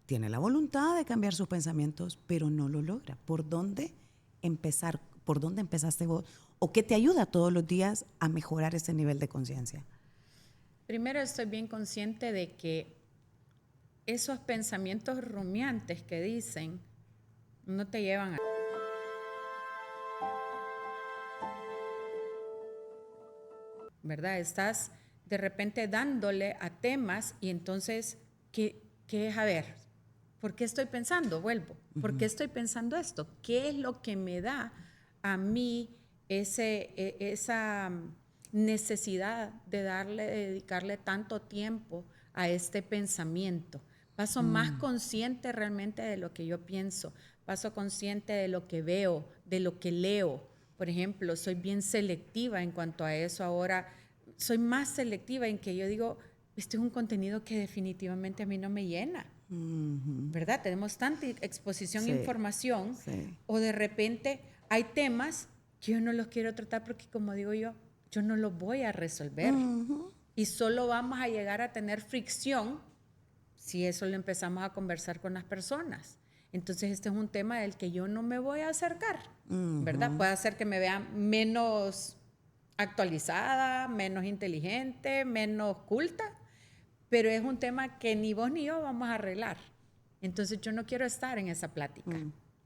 tiene la voluntad de cambiar sus pensamientos, pero no lo logra? ¿Por dónde empezar? ¿Por dónde empezaste vos? ¿O qué te ayuda todos los días a mejorar ese nivel de conciencia? Primero, estoy bien consciente de que esos pensamientos rumiantes que dicen no te llevan a... ¿Verdad? Estás de repente dándole a temas y entonces, ¿qué es? A ver, ¿por qué estoy pensando? Vuelvo. ¿Por qué estoy pensando esto? ¿Qué es lo que me da a mí esa necesidad de dedicarle tanto tiempo a este pensamiento? Paso más consciente realmente de lo que yo pienso, paso consciente de lo que veo, de lo que leo. Por ejemplo, soy bien selectiva en cuanto a eso ahora. Soy más selectiva en que yo digo, este es un contenido que definitivamente a mí no me llena. ¿Verdad? Tenemos tanta exposición e información, o de repente, hay temas que yo no los quiero tratar porque, como digo yo no los voy a resolver. Y solo vamos a llegar a tener fricción si eso lo empezamos a conversar con las personas. Entonces, este es un tema del que yo no me voy a acercar, ¿verdad? Puede hacer que me vean menos actualizada, menos inteligente, menos culta, pero es un tema que ni vos ni yo vamos a arreglar. Entonces, yo no quiero estar en esa plática.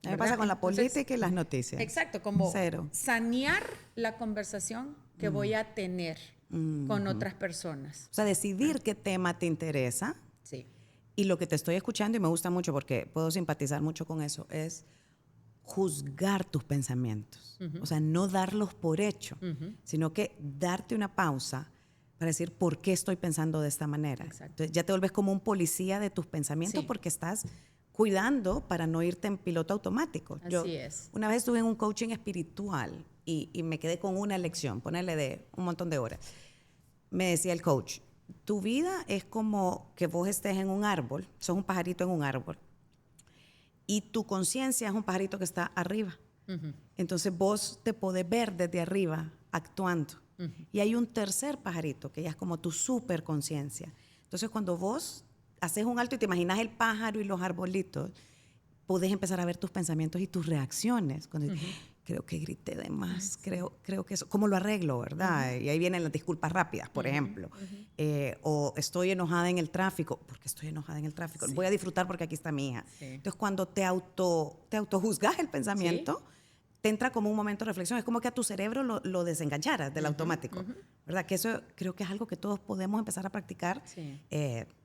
Me pasa con la política y las noticias. Exacto, como Cero. sanear la conversación que voy a tener con otras personas. O sea, decidir qué tema te interesa. Sí. Y lo que te estoy escuchando, y me gusta mucho porque puedo simpatizar mucho con eso, es juzgar tus pensamientos. O sea, no darlos por hecho, sino que darte una pausa para decir por qué estoy pensando de esta manera. Exacto. Entonces, ya te vuelves como un policía de tus pensamientos Sí. porque estás cuidando para no irte en piloto automático. Así es. Una vez estuve en un coaching espiritual y me quedé con una lección, ponerle de un montón de horas. Me decía el coach, tu vida es como que vos estés en un árbol, sos un pajarito en un árbol, y tu conciencia es un pajarito que está arriba. Entonces vos te podés ver desde arriba actuando. Y hay un tercer pajarito que ya es como tu superconciencia. Entonces cuando vos haces un alto y te imaginas el pájaro y los arbolitos, podés empezar a ver tus pensamientos y tus reacciones. Cuando dices, creo que grité de más, creo que eso, ¿cómo lo arreglo, verdad? Y ahí vienen las disculpas rápidas, por ejemplo. O estoy enojada en el tráfico, porque estoy enojada en el tráfico. Sí. Voy a disfrutar porque aquí está mi hija. Sí. Entonces, cuando te autojuzgas el pensamiento, te entra como un momento de reflexión. Es como que a tu cerebro lo desengancharas del automático, ¿verdad? Que eso creo que es algo que todos podemos empezar a practicar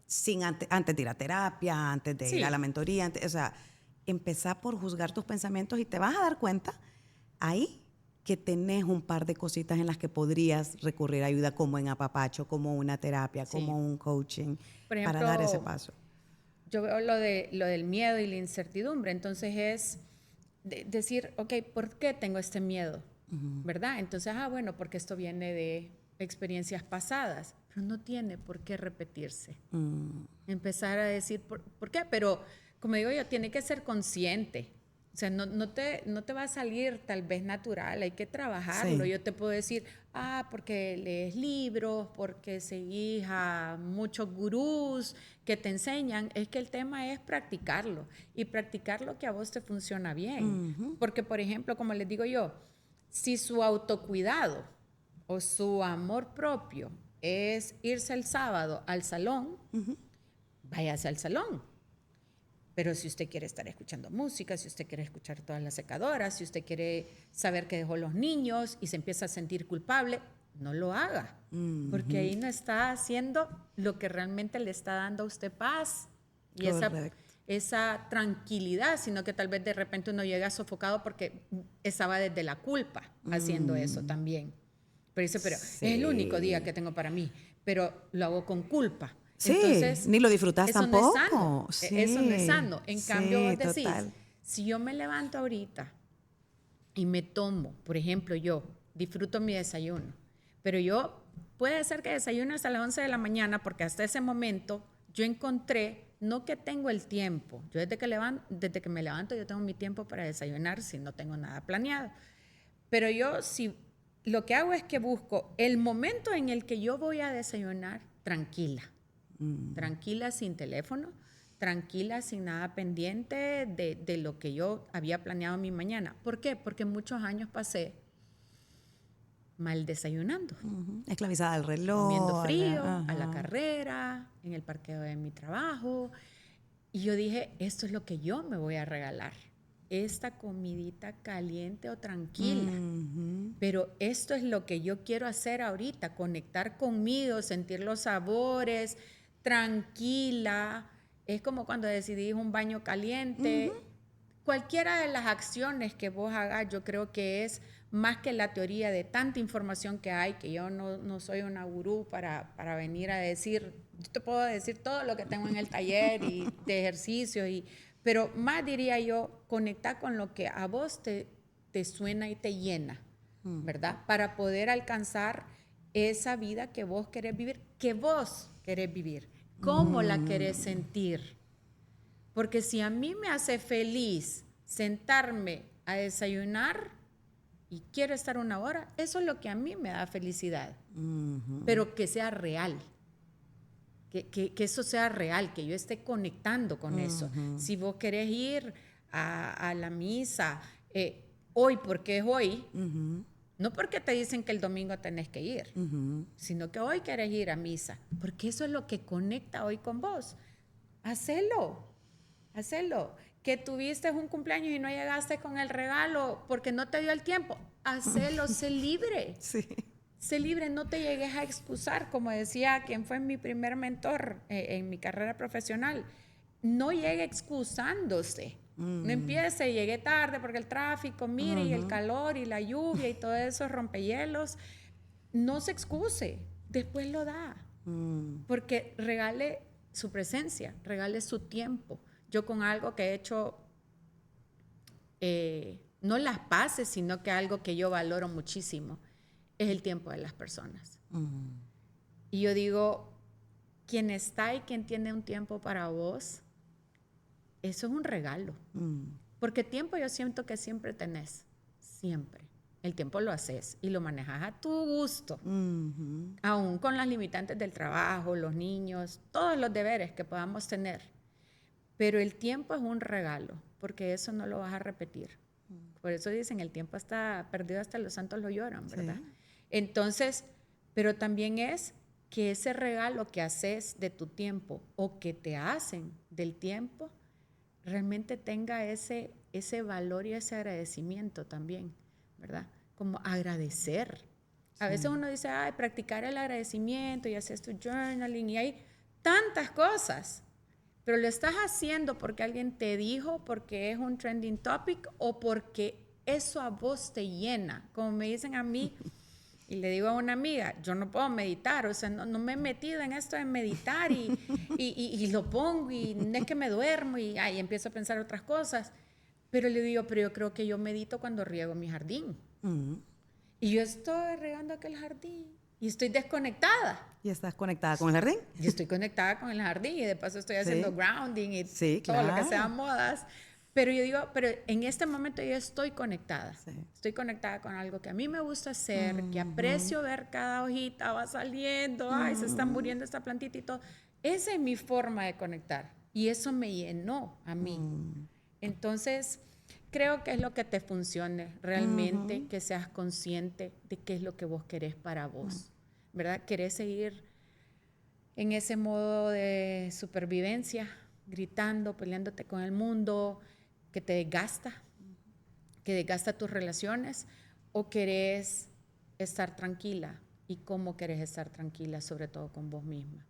sin antes de ir a terapia, antes de ir a la mentoría. O sea, empezar por juzgar tus pensamientos y te vas a dar cuenta ahí que tenés un par de cositas en las que podrías recurrir a ayuda, como en apapacho, como una terapia, como un coaching, Por ejemplo, para dar ese paso. Yo veo lo del miedo y la incertidumbre. Entonces es decir, ok, ¿por qué tengo este miedo? ¿Verdad? Entonces, bueno, porque esto viene de experiencias pasadas, pero no tiene por qué repetirse. Empezar a decir, ¿por qué? Pero, como digo yo, tiene que ser consciente. O sea, no te va a salir tal vez natural, hay que trabajarlo. Sí. Yo te puedo decir, porque lees libros, porque seguís a muchos gurús que te enseñan. Es que el tema es practicarlo y practicar lo que a vos te funciona bien. Porque, por ejemplo, como les digo yo, si su autocuidado o su amor propio es irse el sábado al salón, váyase al salón. Pero si usted quiere estar escuchando música, si usted quiere escuchar todas las secadoras, si usted quiere saber que dejó los niños y se empieza a sentir culpable, no lo haga. Porque ahí no está haciendo lo que realmente le está dando a usted paz y esa tranquilidad, sino que tal vez de repente uno llega sofocado porque estaba desde la culpa haciendo eso también. Pero dice, es el único día que tengo para mí, pero lo hago con culpa. Sí, entonces, ni lo disfrutas eso tampoco. No es sano. Sí, eso no es sano. En cambio, vos decís, total. si yo me levanto ahorita y me tomo, por ejemplo, yo disfruto mi desayuno, pero yo puede ser que desayune hasta las 11 de la mañana porque hasta ese momento yo encontré, no que tengo el tiempo, yo desde que me levanto yo tengo mi tiempo para desayunar si no tengo nada planeado, pero yo si lo que hago es que busco el momento en el que yo voy a desayunar tranquila. Tranquila, sin teléfono, tranquila, sin nada pendiente de lo que yo había planeado mi mañana. ¿Por qué? Porque muchos años pasé mal desayunando. Esclavizada al reloj. Comiendo frío, a la carrera, en el parqueo de mi trabajo. Y yo dije, esto es lo que yo me voy a regalar. Esta comidita caliente o tranquila. Pero esto es lo que yo quiero hacer ahorita, conectar conmigo, sentir los sabores, tranquila. Es como cuando decidís un baño caliente. Cualquiera de las acciones que vos hagas, yo creo que es más que la teoría de tanta información que hay, que yo no soy una gurú para venir a decir, yo te puedo decir todo lo que tengo en el taller y de ejercicio, pero más diría yo, conectar con lo que a vos te suena y te llena, ¿verdad? Para poder alcanzar esa vida que vos querés vivir, ¿cómo la querés sentir? Porque si a mí me hace feliz sentarme a desayunar, y quiero estar 1 hora, eso es lo que a mí me da felicidad. Pero que sea real. Que eso sea real, que yo esté conectando con eso. Si vos querés ir a la misa hoy, porque es hoy, no porque te dicen que el domingo tenés que ir, sino que hoy querés ir a misa, porque eso es lo que conecta hoy con vos. Hacelo. Que tuviste un cumpleaños y no llegaste con el regalo porque no te dio el tiempo. Hacelo, sé libre. Sí. Sé libre, no te llegues a excusar, como decía quien fue mi primer mentor en mi carrera profesional. No llegue excusándose. No empiece, llegué tarde porque el tráfico, mire, y el calor y la lluvia y todo eso, rompehielos. No se excuse, después lo da. Porque regale su presencia, regale su tiempo. Yo con algo que he hecho, no las paces, sino que algo que yo valoro muchísimo, es el tiempo de las personas. Y yo digo, quien está y quien tiene un tiempo para vos, eso es un regalo. Porque tiempo yo siento que siempre tenés, siempre. El tiempo lo haces y lo manejas a tu gusto. Aún con las limitantes del trabajo, los niños, todos los deberes que podamos tener. Pero el tiempo es un regalo, porque eso no lo vas a repetir. Por eso dicen, el tiempo está perdido, hasta los santos lo lloran, ¿verdad? Sí. Entonces, pero también es que ese regalo que haces de tu tiempo o que te hacen del tiempo, realmente tenga ese valor y ese agradecimiento también, ¿verdad? Como agradecer. A veces uno dice, ay, practicar el agradecimiento y haces tu journaling y hay tantas cosas, pero lo estás haciendo porque alguien te dijo, porque es un trending topic o porque eso a vos te llena. Como me dicen a mí, y le digo a una amiga, yo no puedo meditar, o sea, no me he metido en esto de meditar y lo pongo y no es que me duermo y empiezo a pensar otras cosas. Pero le digo, pero yo creo que yo medito cuando riego mi jardín. Y yo estoy regando aquel jardín y estoy desconectada. ¿Y estás conectada con el jardín? Yo estoy conectada con el jardín y de paso estoy haciendo grounding y todo lo que sea modas. Pero yo digo, pero en este momento yo estoy conectada. Estoy conectada con algo que a mí me gusta hacer, que aprecio ver cada hojita va saliendo, ay, se está muriendo esta plantita y todo. Esa es mi forma de conectar y eso me llenó a mí. Entonces, creo que es lo que te funcione realmente, que seas consciente de qué es lo que vos querés para vos, ¿verdad? ¿Querés seguir en ese modo de supervivencia, gritando, peleándote con el mundo, que te desgasta, que desgasta tus relaciones, o querés estar tranquila? ¿Y cómo querés estar tranquila, sobre todo con vos misma?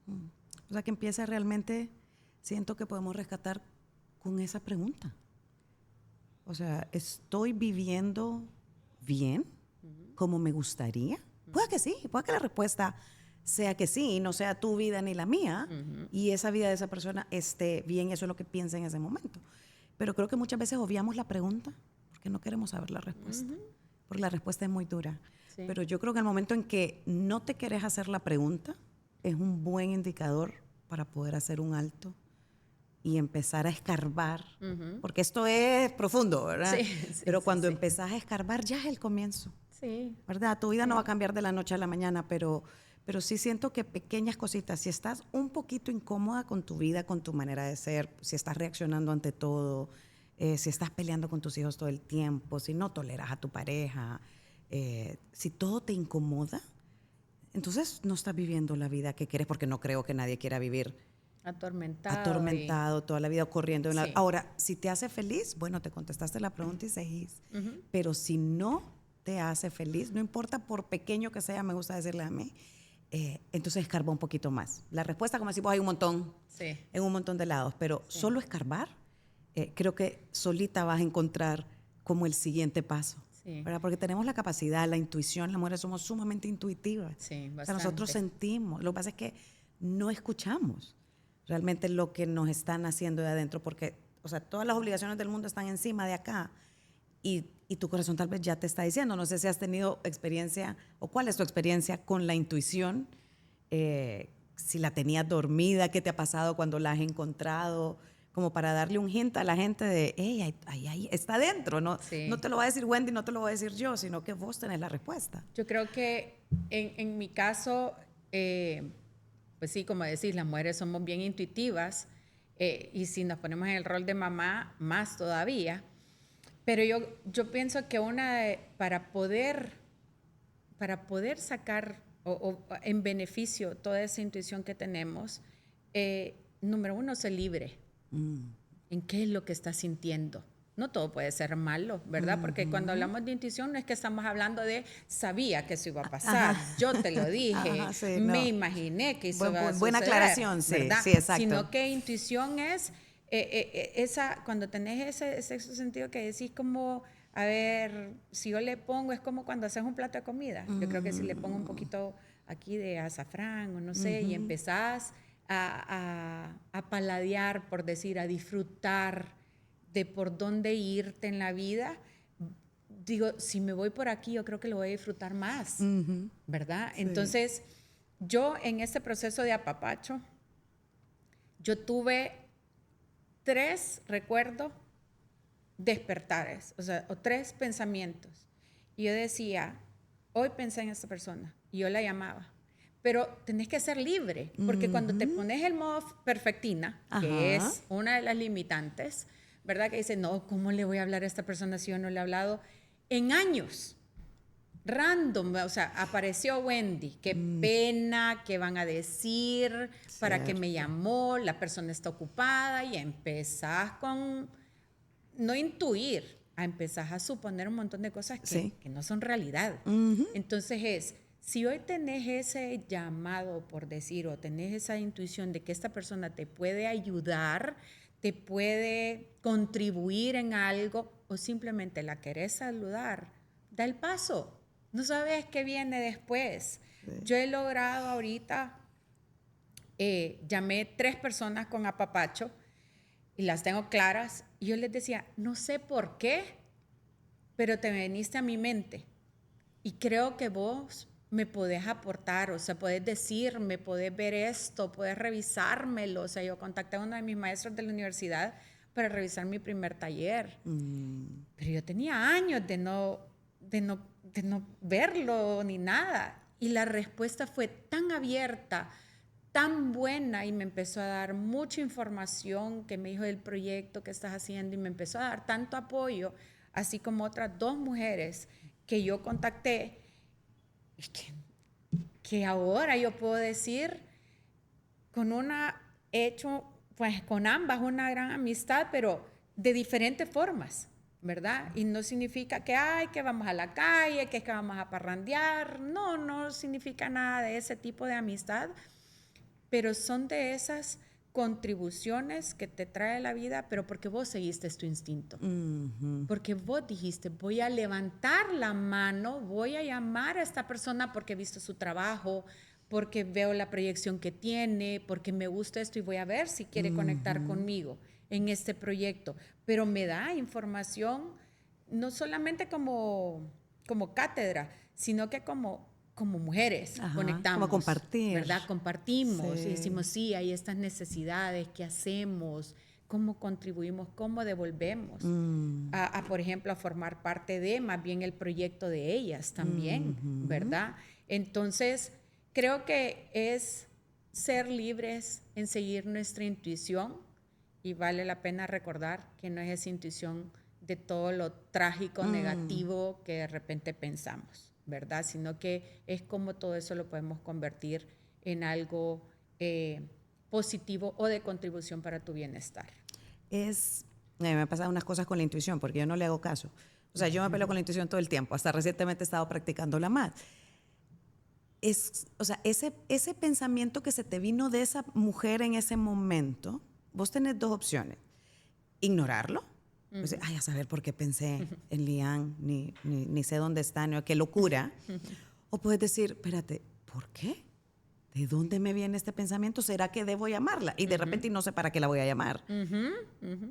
O sea, que empieza realmente, siento que podemos rescatar con esa pregunta. O sea, ¿estoy viviendo bien como me gustaría? Puede que sí, puede que la respuesta sea que sí, y no sea tu vida ni la mía, y esa vida de esa persona esté bien, eso es lo que piensa en ese momento. Pero creo que muchas veces obviamos la pregunta porque no queremos saber la respuesta, porque la respuesta es muy dura. Sí. Pero yo creo que el momento en que no te querés hacer la pregunta es un buen indicador para poder hacer un alto y empezar a escarbar, porque esto es profundo, ¿verdad? Sí, pero cuando empezás a escarbar ya es el comienzo, ¿verdad? Tu vida no va a cambiar de la noche a la mañana, pero sí siento que pequeñas cositas, si estás un poquito incómoda con tu vida, con tu manera de ser, si estás reaccionando ante todo, si estás peleando con tus hijos todo el tiempo, si no toleras a tu pareja, si todo te incomoda, entonces no estás viviendo la vida que quieres, porque no creo que nadie quiera vivir atormentado toda la vida, corriendo. Ahora, si te hace feliz, bueno, te contestaste la pregunta y seguís. Pero si no te hace feliz, no importa por pequeño que sea, me gusta decirle a mí, entonces escarba un poquito más. La respuesta, como decimos, hay un montón, en un montón de lados, pero solo escarbar, creo que solita vas a encontrar como el siguiente paso. ¿Verdad? Porque tenemos la capacidad, la intuición, las mujeres somos sumamente intuitivas. O sea, nosotros sentimos, lo que pasa es que no escuchamos realmente lo que nos están haciendo de adentro, porque, o sea, todas las obligaciones del mundo están encima de acá y tu corazón tal vez ya te está diciendo. No sé si has tenido experiencia o cuál es tu experiencia con la intuición, si la tenías dormida, qué te ha pasado cuando la has encontrado, como para darle un hint a la gente de, hey, ahí está dentro, ¿no? Sí. No te lo va a decir Wendy, no te lo voy a decir yo, sino que vos tenés la respuesta. Yo creo que en mi caso, pues sí, como decís, las mujeres somos bien intuitivas, y si nos ponemos en el rol de mamá, más todavía. Pero yo pienso que para poder sacar o en beneficio toda esa intuición que tenemos, número uno, ser libre. ¿En qué es lo que estás sintiendo? No todo puede ser malo, ¿verdad? Porque cuando hablamos de intuición no es que estamos hablando de sabía que eso iba a pasar, yo te lo dije, sí, me imaginé que eso iba a suceder. Buena aclaración, sí, ¿verdad? sí, exacto. Sino que intuición es cuando tenés ese sexto sentido que decís como, a ver, si yo le pongo, es como cuando haces un plato de comida. Yo creo que si le pongo un poquito aquí de azafrán o no sé, y empezás a paladear, por decir, a disfrutar de por dónde irte en la vida, digo, si me voy por aquí, yo creo que lo voy a disfrutar más, ¿verdad? Sí. Entonces, yo en este proceso de apapacho, yo tuve 3 recuerdos despertares, o 3 pensamientos. Y yo decía, hoy pensé en esta persona, y yo la llamaba. Pero tenés que ser libre, porque cuando te pones el modo perfectina, que es una de las limitantes, ¿verdad? Que dice, no, ¿cómo le voy a hablar a esta persona si yo no le he hablado en años? Random, o sea, apareció Wendy, qué pena, qué van a decir, para qué me llamó, la persona está ocupada, y empezás con, no intuir, empezás a suponer un montón de cosas que no son realidad. Entonces si hoy tenés ese llamado, por decir, o tenés esa intuición de que esta persona te puede ayudar, te puede contribuir en algo, o simplemente la querés saludar, da el paso. No sabes qué viene después. Sí. Yo he logrado ahorita, llamé 3 personas con apapacho y las tengo claras, y yo les decía, no sé por qué, pero te veniste a mi mente y creo que vos me podés aportar, o sea, podés decirme, podés ver esto, podés revisármelo. O sea, yo contacté a uno de mis maestros de la universidad para revisar mi primer taller. Pero yo tenía años de no verlo ni nada. Y la respuesta fue tan abierta, tan buena, y me empezó a dar mucha información que me dijo del proyecto que estás haciendo, y me empezó a dar tanto apoyo, así como otras 2 mujeres que yo contacté, que ahora yo puedo decir con con ambas una gran amistad, pero de diferentes formas, ¿verdad? Y no significa que vamos a la calle, que vamos a parrandear, no significa nada de ese tipo de amistad, pero son de esas contribuciones que te trae la vida, pero porque vos seguiste tu instinto. Porque vos dijiste, voy a levantar la mano, voy a llamar a esta persona porque he visto su trabajo, porque veo la proyección que tiene, porque me gusta esto y voy a ver si quiere conectar conmigo en este proyecto. Pero me da información no solamente como cátedra, sino que como mujeres conectamos. Como compartir. ¿Verdad? Compartimos y decimos, sí, hay estas necesidades, ¿qué hacemos? ¿Cómo contribuimos? ¿Cómo devolvemos? Por ejemplo, a formar parte de más bien el proyecto de ellas también, ¿verdad? Entonces, creo que es ser libres en seguir nuestra intuición, y vale la pena recordar que no es esa intuición de todo lo trágico, negativo que de repente pensamos, ¿verdad? Sino que es como todo eso lo podemos convertir en algo positivo o de contribución para tu bienestar. Me han pasado unas cosas con la intuición, porque yo no le hago caso. O sea, yo me peleo con la intuición todo el tiempo. Hasta recientemente he estado practicándola más. O sea, ese pensamiento que se te vino de esa mujer en ese momento, vos tenés 2 opciones. Ignorarlo. Pues, ay, a saber por qué pensé en Lian, ni sé dónde está, ni qué locura. O puedes decir, espérate, ¿por qué? ¿De dónde me viene este pensamiento? ¿Será que debo llamarla? Y de repente no sé para qué la voy a llamar.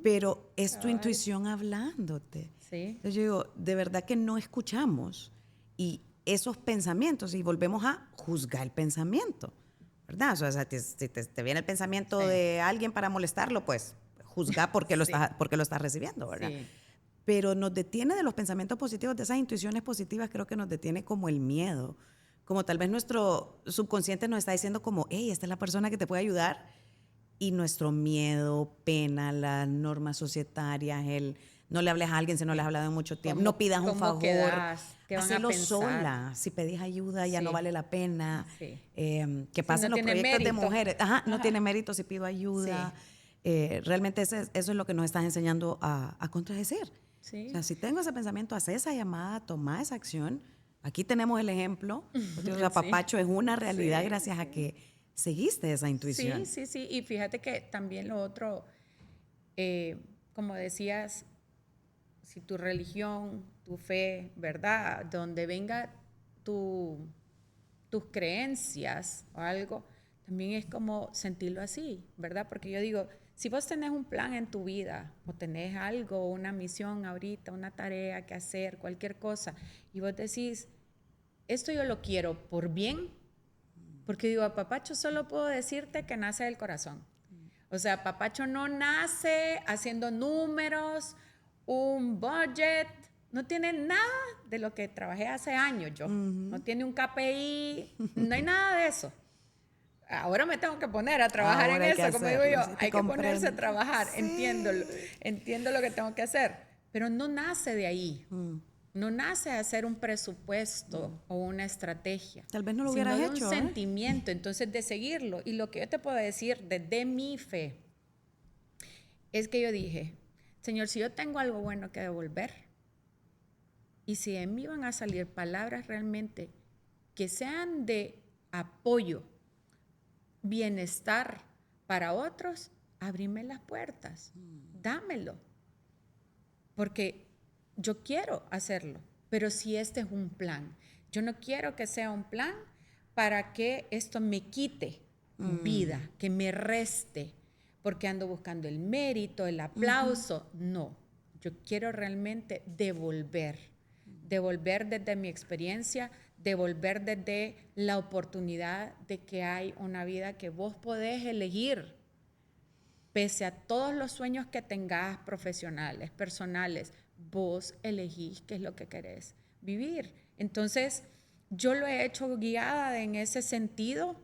Pero es tu intuición hablándote. Sí. Entonces yo digo, de verdad que no escuchamos y esos pensamientos, y volvemos a juzgar el pensamiento, ¿verdad? O sea, si te viene el pensamiento de alguien para molestarlo, pues juzgar porque lo estás recibiendo, ¿verdad? Sí. Pero nos detiene de los pensamientos positivos, de esas intuiciones positivas, creo que nos detiene como el miedo. Como tal vez nuestro subconsciente nos está diciendo como, hey, esta es la persona que te puede ayudar. Y nuestro miedo, pena, las normas societarias, el no le hables a alguien si no le has hablado en mucho tiempo, no pidas un favor, ¿Qué van a hacelo pensar? sola. Si pedís ayuda ya no vale la pena. Sí. Que pasen no los tiene proyectos de mérito. mujeres. No tiene mérito si pido ayuda. Realmente eso es lo que nos estás enseñando a contradecir. Sí. O sea, si tengo ese pensamiento, haz esa llamada, toma esa acción. Aquí tenemos el ejemplo. O sea, Papacho es una realidad gracias a que seguiste esa intuición. Sí. Y fíjate que también lo otro, como decías, si tu religión, tu fe, ¿verdad? Donde venga tus creencias o algo, también es como sentirlo así, ¿verdad? Porque yo digo, si vos tenés un plan en tu vida o tenés algo, una misión ahorita, una tarea que hacer, cualquier cosa, y vos decís, esto yo lo quiero por bien, porque digo, a Papacho solo puedo decirte que nace del corazón. O sea, Papacho no nace haciendo números, un budget, no tiene nada de lo que trabajé hace años yo. No tiene un KPI, no hay nada de eso. Ahora me tengo que poner a trabajar en eso, como digo yo, hay que ponerse a trabajar, entiendo lo que tengo que hacer, pero no nace de ahí. No nace de hacer un presupuesto o una estrategia. Tal vez no lo hubieras sino de hecho. Un sentimiento, entonces de seguirlo. Y lo que yo te puedo decir desde mi fe es que yo dije, Señor, si yo tengo algo bueno que devolver y si de mí van a salir palabras realmente que sean de apoyo, bienestar para otros, abrime las puertas, dámelo. Porque yo quiero hacerlo, pero si este es un plan, yo no quiero que sea un plan para que esto me quite vida, que me reste, porque ando buscando el mérito, el aplauso. No, yo quiero realmente devolver desde mi experiencia, devolver desde la oportunidad de que hay una vida que vos podés elegir. Pese a todos los sueños que tengas profesionales, personales, vos elegís qué es lo que querés vivir. Entonces, yo lo he hecho guiada en ese sentido.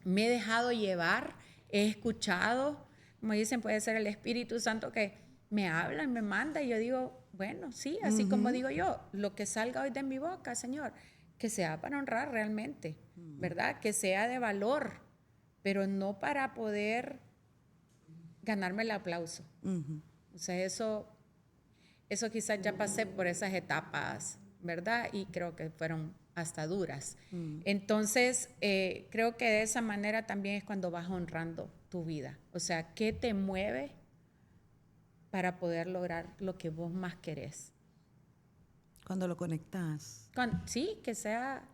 Me he dejado llevar, he escuchado, como dicen, puede ser el Espíritu Santo que me habla y me manda y yo digo, bueno, sí, así como digo yo, lo que salga hoy de mi boca, Señor, que sea para honrar realmente, ¿verdad? Que sea de valor, pero no para poder ganarme el aplauso. O sea, eso quizás ya pasé por esas etapas, ¿verdad? Y creo que fueron hasta duras. Entonces, creo que de esa manera también es cuando vas honrando tu vida. O sea, ¿qué te mueve para poder lograr lo que vos más querés? Cuando lo conectas. Sí, que sea...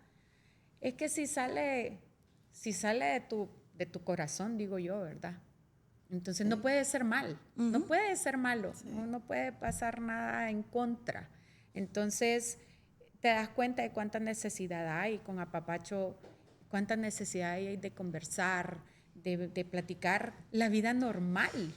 Es que si sale de tu corazón, digo yo, ¿verdad? Entonces no puede ser mal, no puede ser malo, no puede pasar nada en contra. Entonces te das cuenta de cuánta necesidad hay con Apapacho, cuánta necesidad hay de conversar, de platicar la vida normal,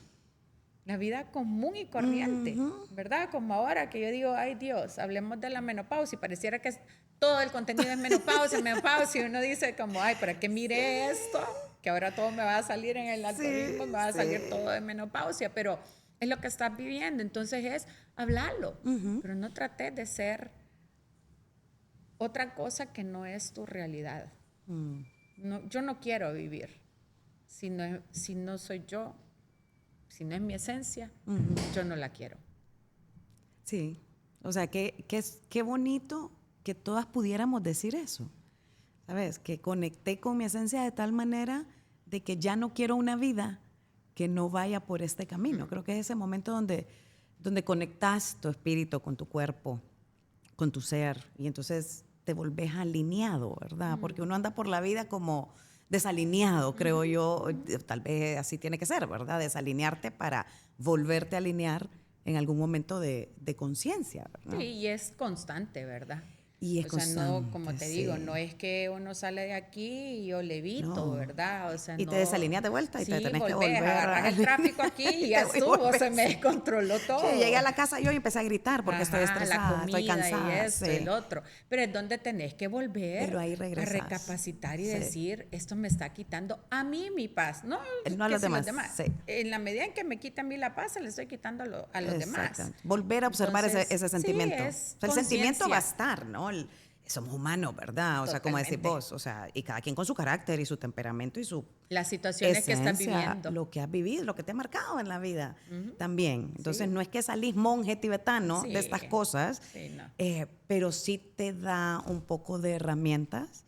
la vida común y corriente, ¿verdad? Como ahora que yo digo, ay Dios, hablemos de la menopausia y pareciera que todo el contenido es menopausia, y uno dice como, ay, ¿para qué mire esto? Que ahora todo me va a salir en el algoritmo, me va a salir todo de menopausia, pero es lo que estás viviendo, entonces es hablarlo, pero no trates de ser otra cosa que no es tu realidad. No, yo no quiero vivir si no soy yo, si no es mi esencia, yo no la quiero. Sí, o sea, qué bonito que todas pudiéramos decir eso, ¿sabes? Que conecté con mi esencia de tal manera de que ya no quiero una vida que no vaya por este camino. Creo que es ese momento donde conectas tu espíritu con tu cuerpo, con tu ser, y entonces te volvés alineado, ¿verdad? Porque uno anda por la vida como desalineado, creo yo, tal vez así tiene que ser, ¿verdad? Desalinearte para volverte a alinear en algún momento de conciencia, ¿verdad? Sí, y es constante, ¿verdad? Y es O sea, no, como constante, te digo, sí. no es que uno sale de aquí y yo levito, No. ¿verdad? O sea, Y no. te desalineas de vuelta y te Sí, tenés que volvés, volver agarras el tráfico aquí y ya y estuvo, se volvés. me descontroló Sí, llegué a todo. la casa yo y empecé a gritar porque estoy Ajá, la estresada, estoy comida y cansada. esto y Sí. lo otro. Pero es donde tenés que Pero volver ahí a regresas. recapacitar y Sí. decir, esto me está quitando a mí mi paz. No No a que los si los demás. demás. Sí. En la medida en que me quita a mí la paz, se le estoy quitando a los demás. Exactamente. Volver a observar Entonces, ese sí, sentimiento. es O sea, el sentimiento va a conciencia. estar, ¿no? Somos humanos, ¿verdad? O sea, como decís Totalmente. vos, o sea, y cada quien con su carácter y su temperamento y su Las situaciones que estás esencia, viviendo. lo que has vivido, lo que te ha marcado en la vida también. Entonces, Sí. no es que salís monje tibetano de estas Sí, cosas, sí, no. pero sí te da un poco de herramientas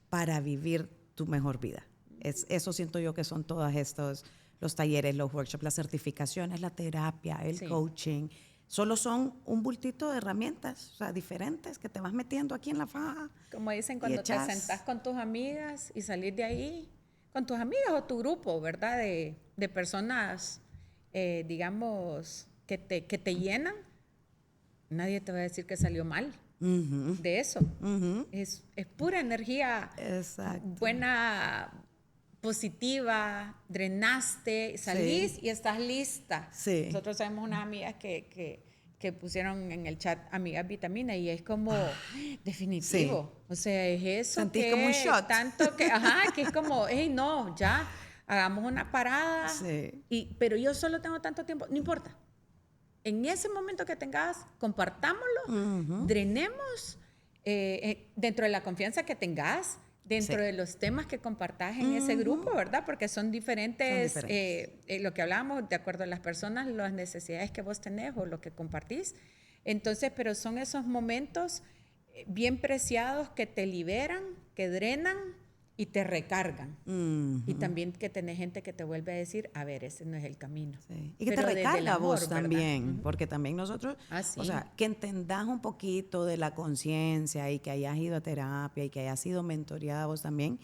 para vivir tu mejor vida. Eso siento yo que son todos estos, los talleres, los workshops, las certificaciones, la terapia, el Sí. coaching. Solo son un bultito de herramientas, o sea, diferentes que te vas metiendo aquí en la faja. Como dicen, Y cuando te echas. sentás con tus amigas y salís de ahí, con tus amigas o tu grupo, ¿verdad? De personas, digamos, que te llenan, nadie te va a decir que salió mal de eso. Es pura energía Exacto. buena, positiva, drenaste, salís Sí. y estás lista. Sí. Nosotros tenemos unas amigas que pusieron en el chat amigas vitamina y es como definitivo. Sí. O sea, es eso Sentís que como un shot. tanto que, ajá, que es como, hey, no, ya, hagamos una parada. Sí. Pero yo solo tengo tanto tiempo, no importa. En ese momento que tengas, compartámoslo, drenemos dentro de la confianza que tengas, dentro Sí. de los temas que compartas en ese grupo, ¿verdad? Porque son diferentes, Son diferentes. lo que hablábamos, de acuerdo a las personas, las necesidades que vos tenés o lo que compartís. Entonces, pero son esos momentos bien preciados que te liberan, que drenan y te recargan. Y también que tenés gente que te vuelve a decir, a ver, ese no es el camino. Sí. Y que Pero te desde el recarga a amor, vos ¿verdad? también, porque también nosotros, Ah, sí. o sea, que entendás un poquito de la conciencia y que hayas ido a terapia y que hayas sido mentoreada vos también,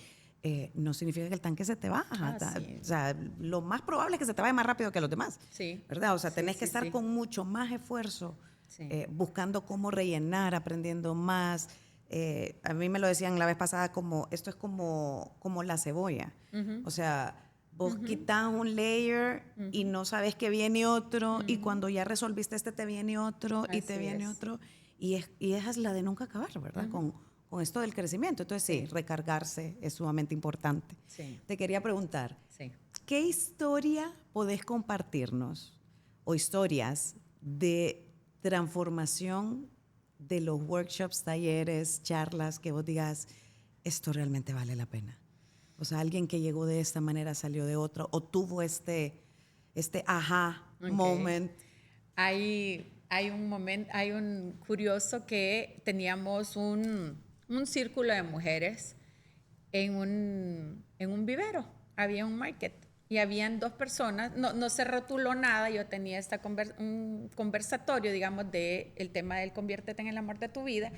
no significa que el tanque se te baja. Ah, sí. O sea, lo más probable es que se te vaya más rápido que los demás, Sí. ¿verdad? O sea, Sí, tenés que sí, estar sí. con mucho más esfuerzo, Sí. buscando cómo rellenar, aprendiendo más. A mí me lo decían la vez pasada como, esto es como la cebolla. O sea, vos quitas un layer y no sabes que viene otro y cuando ya resolviste este te viene otro y te Así viene es. otro y esa es la de nunca acabar, ¿verdad? Con esto del crecimiento. Entonces sí, recargarse es sumamente importante. Sí. Te quería preguntar, Sí. ¿qué historia podés compartirnos o historias de transformación de los workshops, talleres, charlas que vos digas, esto realmente vale la pena? O sea, alguien que llegó de esta manera salió de otra o tuvo este aha Ok. moment. Hay un momento, hay un curioso que teníamos un círculo de mujeres en un vivero. Había un market y habían dos personas, no se rotuló nada, yo tenía un conversatorio, digamos, de el tema del conviértete en el amor de tu vida.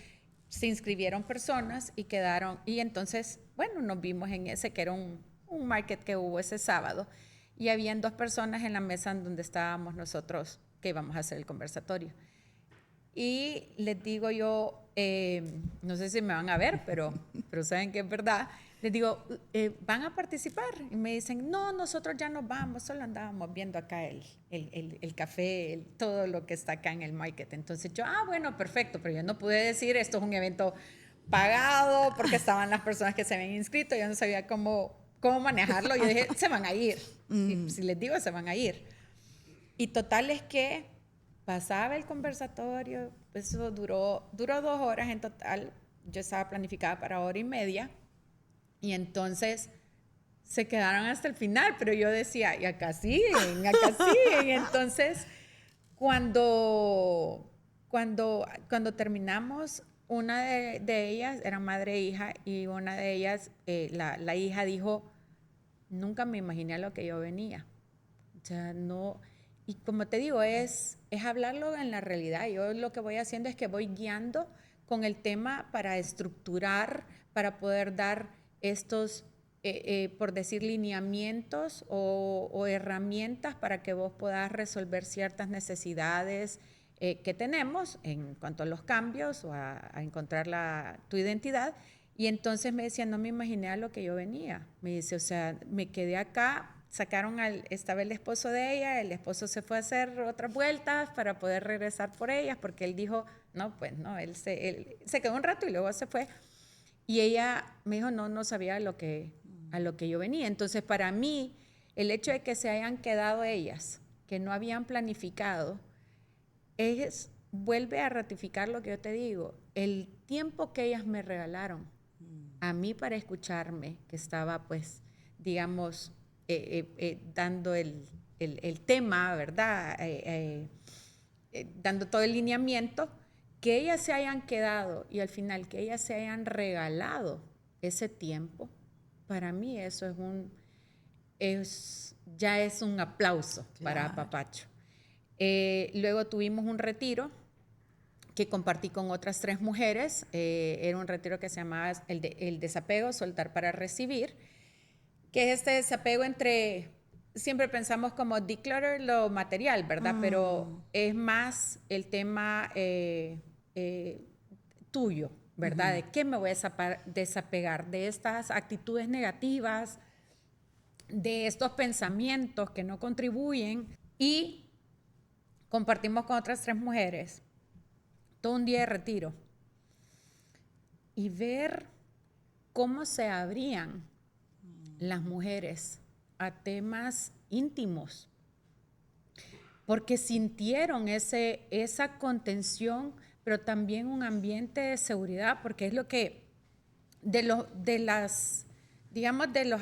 Se inscribieron personas y quedaron, y entonces, bueno, nos vimos en ese, que era un market que hubo ese sábado, y habían dos personas en la mesa en donde estábamos nosotros, que íbamos a hacer el conversatorio. Y les digo yo, no sé si me van a ver, pero saben que es verdad. Les digo, ¿van a participar? Y me dicen, no, nosotros ya nos vamos, solo andábamos viendo acá el café, todo lo que está acá en el market. Entonces yo, bueno, perfecto, pero yo no pude decir, esto es un evento pagado, porque estaban las personas que se habían inscrito, yo no sabía cómo manejarlo. Yo dije, se van a ir. Y si les digo, se van a ir. Y total es que pasaba el conversatorio, eso duró 2 horas en total, yo estaba planificada para 1 hora y media, y entonces se quedaron hasta el final, pero yo decía, y acá siguen, entonces cuando terminamos, una de ellas era madre e hija, y una de ellas, la hija dijo, nunca me imaginé a lo que yo venía, o sea, no. Y como te digo, es hablarlo en la realidad. Yo lo que voy haciendo es que voy guiando con el tema para estructurar, para poder dar estos, por decir, lineamientos o herramientas para que vos puedas resolver ciertas necesidades que tenemos en cuanto a los cambios o a encontrar tu identidad. Y entonces me decía, no me imaginé a lo que yo venía. Me dice, o sea, me quedé acá, estaba el esposo de ella, el esposo se fue a hacer otras vueltas para poder regresar por ellas, porque él dijo, no, pues no, él se quedó un rato y luego se fue. Y ella me dijo, no sabía a lo que yo venía. Entonces, para mí, el hecho de que se hayan quedado ellas, que no habían planificado, vuelve a ratificar lo que yo te digo, el tiempo que ellas me regalaron a mí para escucharme, que estaba pues, digamos, dando el tema, ¿verdad? Dando todo el lineamiento, que ellas se hayan quedado y al final que ellas se hayan regalado ese tiempo, para mí eso ya es un aplauso para Apapacho. Luego tuvimos un retiro que compartí con otras 3 mujeres. Era un retiro que se llamaba el desapego, soltar para recibir, que es este desapego entre, siempre pensamos como declutter lo material, ¿verdad? Pero es más el tema tuyo, ¿verdad? De qué me voy a desapegar, de estas actitudes negativas, de estos pensamientos que no contribuyen. Y compartimos con otras 3 mujeres todo un día de retiro y ver cómo se abrían las mujeres a temas íntimos, porque sintieron esa contención, pero también un ambiente de seguridad, porque es lo que de los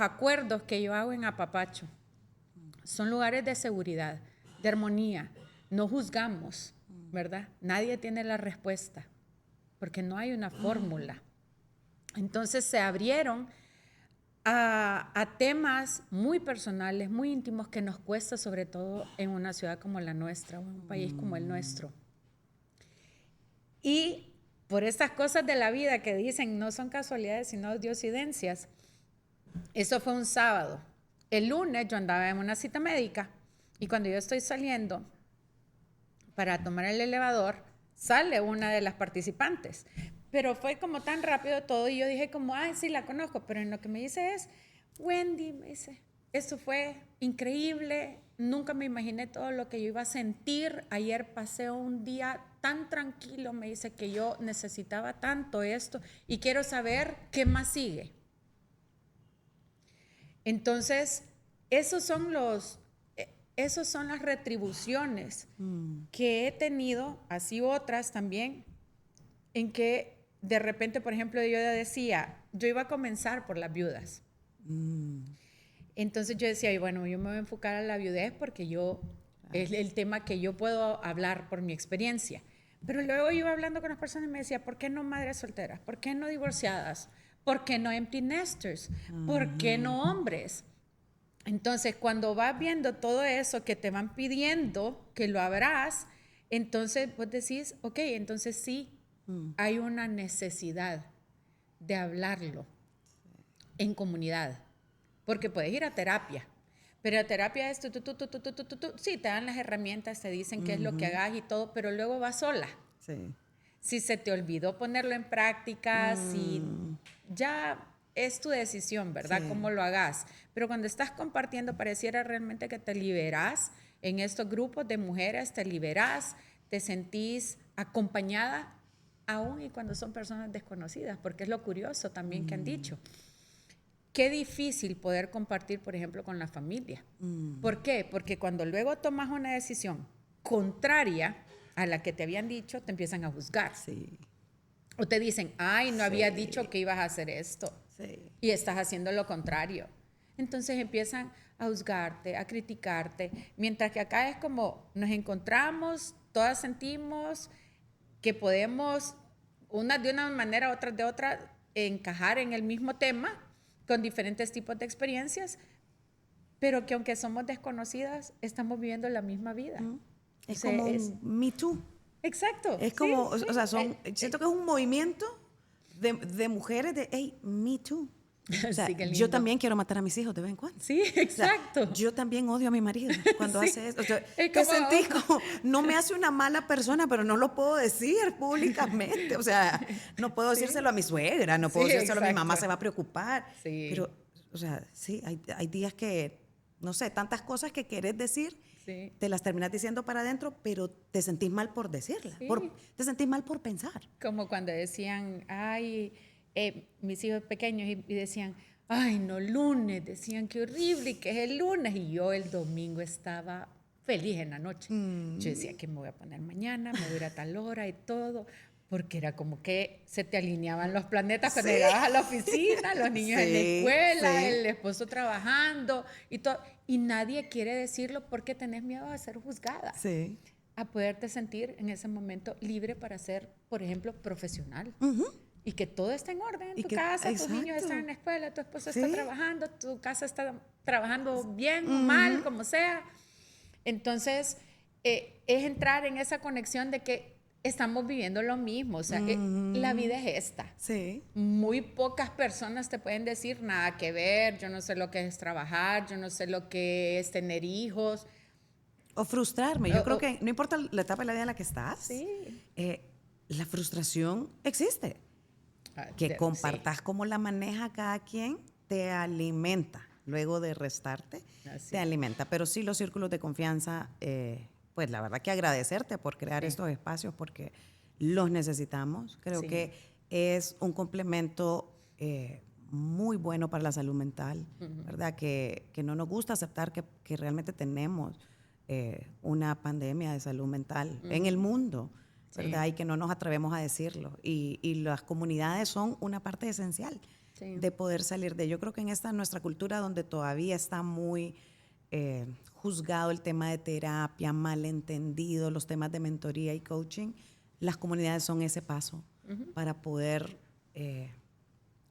acuerdos que yo hago en Apapacho, son lugares de seguridad, de armonía, no juzgamos, ¿verdad? Nadie tiene la respuesta, porque no hay una fórmula. Entonces se abrieron a temas muy personales, muy íntimos, que nos cuesta, sobre todo en una ciudad como la nuestra, o en un país como el nuestro. Y por estas cosas de la vida que dicen no son casualidades, sino diosidencias, eso fue un sábado. El lunes yo andaba en una cita médica y cuando yo estoy saliendo para tomar el elevador, sale una de las participantes. Pero fue como tan rápido todo y yo dije como, ay, sí, la conozco. Pero en lo que me dice es, Wendy, me dice, esto fue increíble. Nunca me imaginé todo lo que yo iba a sentir. Ayer pasé un día tan tranquilo, me dice, que yo necesitaba tanto esto y quiero saber qué más sigue. Entonces, esos son las retribuciones que he tenido, así otras también, en que de repente, por ejemplo, yo decía, yo iba a comenzar por las viudas. Entonces yo decía, bueno, yo me voy a enfocar a la viudez porque es el tema que yo puedo hablar por mi experiencia. Pero luego yo iba hablando con las personas y me decía, ¿por qué no madres solteras? ¿Por qué no divorciadas? ¿Por qué no empty nesters? ¿Por qué no hombres? Entonces, cuando vas viendo todo eso que te van pidiendo que lo abras, entonces vos decís, ok, entonces sí, hay una necesidad de hablarlo en comunidad. Porque puedes ir a terapia, pero la terapia es sí, te dan las herramientas, te dicen qué es lo que hagas y todo, pero luego vas sola. Sí. Si se te olvidó ponerlo en práctica, si ya es tu decisión, ¿verdad? Sí. Cómo lo hagas. Pero cuando estás compartiendo, pareciera realmente que te liberás en estos grupos de mujeres, te liberás, te sentís acompañada, aún y cuando son personas desconocidas, porque es lo curioso también que han dicho. Qué difícil poder compartir, por ejemplo, con la familia. ¿Por qué? Porque cuando luego tomas una decisión contraria a la que te habían dicho, te empiezan a juzgar. Sí. O te dicen, ay, no había dicho que ibas a hacer esto. Sí. Y estás haciendo lo contrario. Entonces empiezan a juzgarte, a criticarte. Mientras que acá es como nos encontramos, todas sentimos que podemos, unas de una manera, otras de otra, encajar en el mismo tema, con diferentes tipos de experiencias, pero que aunque somos desconocidas, estamos viviendo la misma vida. Es como un Me Too. Exacto. Es como, sí, o sea, siento que es un movimiento de mujeres de, hey, Me Too. O sea, Sí, qué lindo. yo también quiero matar a mis hijos de vez en cuando. Sí, exacto. O sea, yo también odio a mi marido cuando Sí. hace eso. O sea, Es te como- sentís como, no me hace una mala persona, pero no lo puedo decir públicamente. O sea, no puedo decírselo a mi suegra, no puedo Sí, decírselo a mi mamá, exacto. se va a preocupar. Sí. Pero, o sea, sí, hay días que, no sé, tantas cosas que querés decir, Sí. te las terminas diciendo para adentro, pero te sentís mal por decirlas. Sí. Te sentís mal por pensar. Como cuando decían, ay, mis hijos pequeños y decían, ay, no, lunes, decían qué horrible, que es el lunes. Y yo el domingo estaba feliz en la noche. Yo decía que me voy a poner mañana, me voy a ir a tal hora y todo, porque era como que se te alineaban los planetas cuando llegabas a la oficina, los niños en la Sí, escuela, sí. el esposo trabajando y todo. Y nadie quiere decirlo porque tenés miedo a ser juzgada. Sí. A poderte sentir en ese momento libre para ser, por ejemplo, profesional. Y que todo esté en orden en Y tu que- casa, tus exacto. niños están en la escuela, tu esposo Sí. está trabajando, tu casa está trabajando bien o mal, como sea. Entonces, es entrar en esa conexión de que estamos viviendo lo mismo. O sea, la vida es esta. Sí. Muy pocas personas te pueden decir nada que ver, yo no sé lo que es trabajar, yo no sé lo que es tener hijos. O frustrarme. Yo O- creo o- que no importa la etapa de la vida en la que estás, Sí. la frustración existe. Que compartas cómo la maneja cada quien te alimenta. Luego de restarte, Así te es. alimenta. Pero sí, los círculos de confianza, pues la verdad que agradecerte por crear Sí. estos espacios porque los necesitamos. Creo Sí. que es un complemento muy bueno para la salud mental, ¿verdad? Que no nos gusta aceptar que realmente tenemos una pandemia de salud mental en el mundo, ¿verdad? Sí. Y que no nos atrevemos a decirlo. Y las comunidades son una parte esencial Sí. de poder salir de. Yo creo que en esta nuestra cultura donde todavía está muy juzgado el tema de terapia, malentendido, los temas de mentoría y coaching, las comunidades son ese paso para poder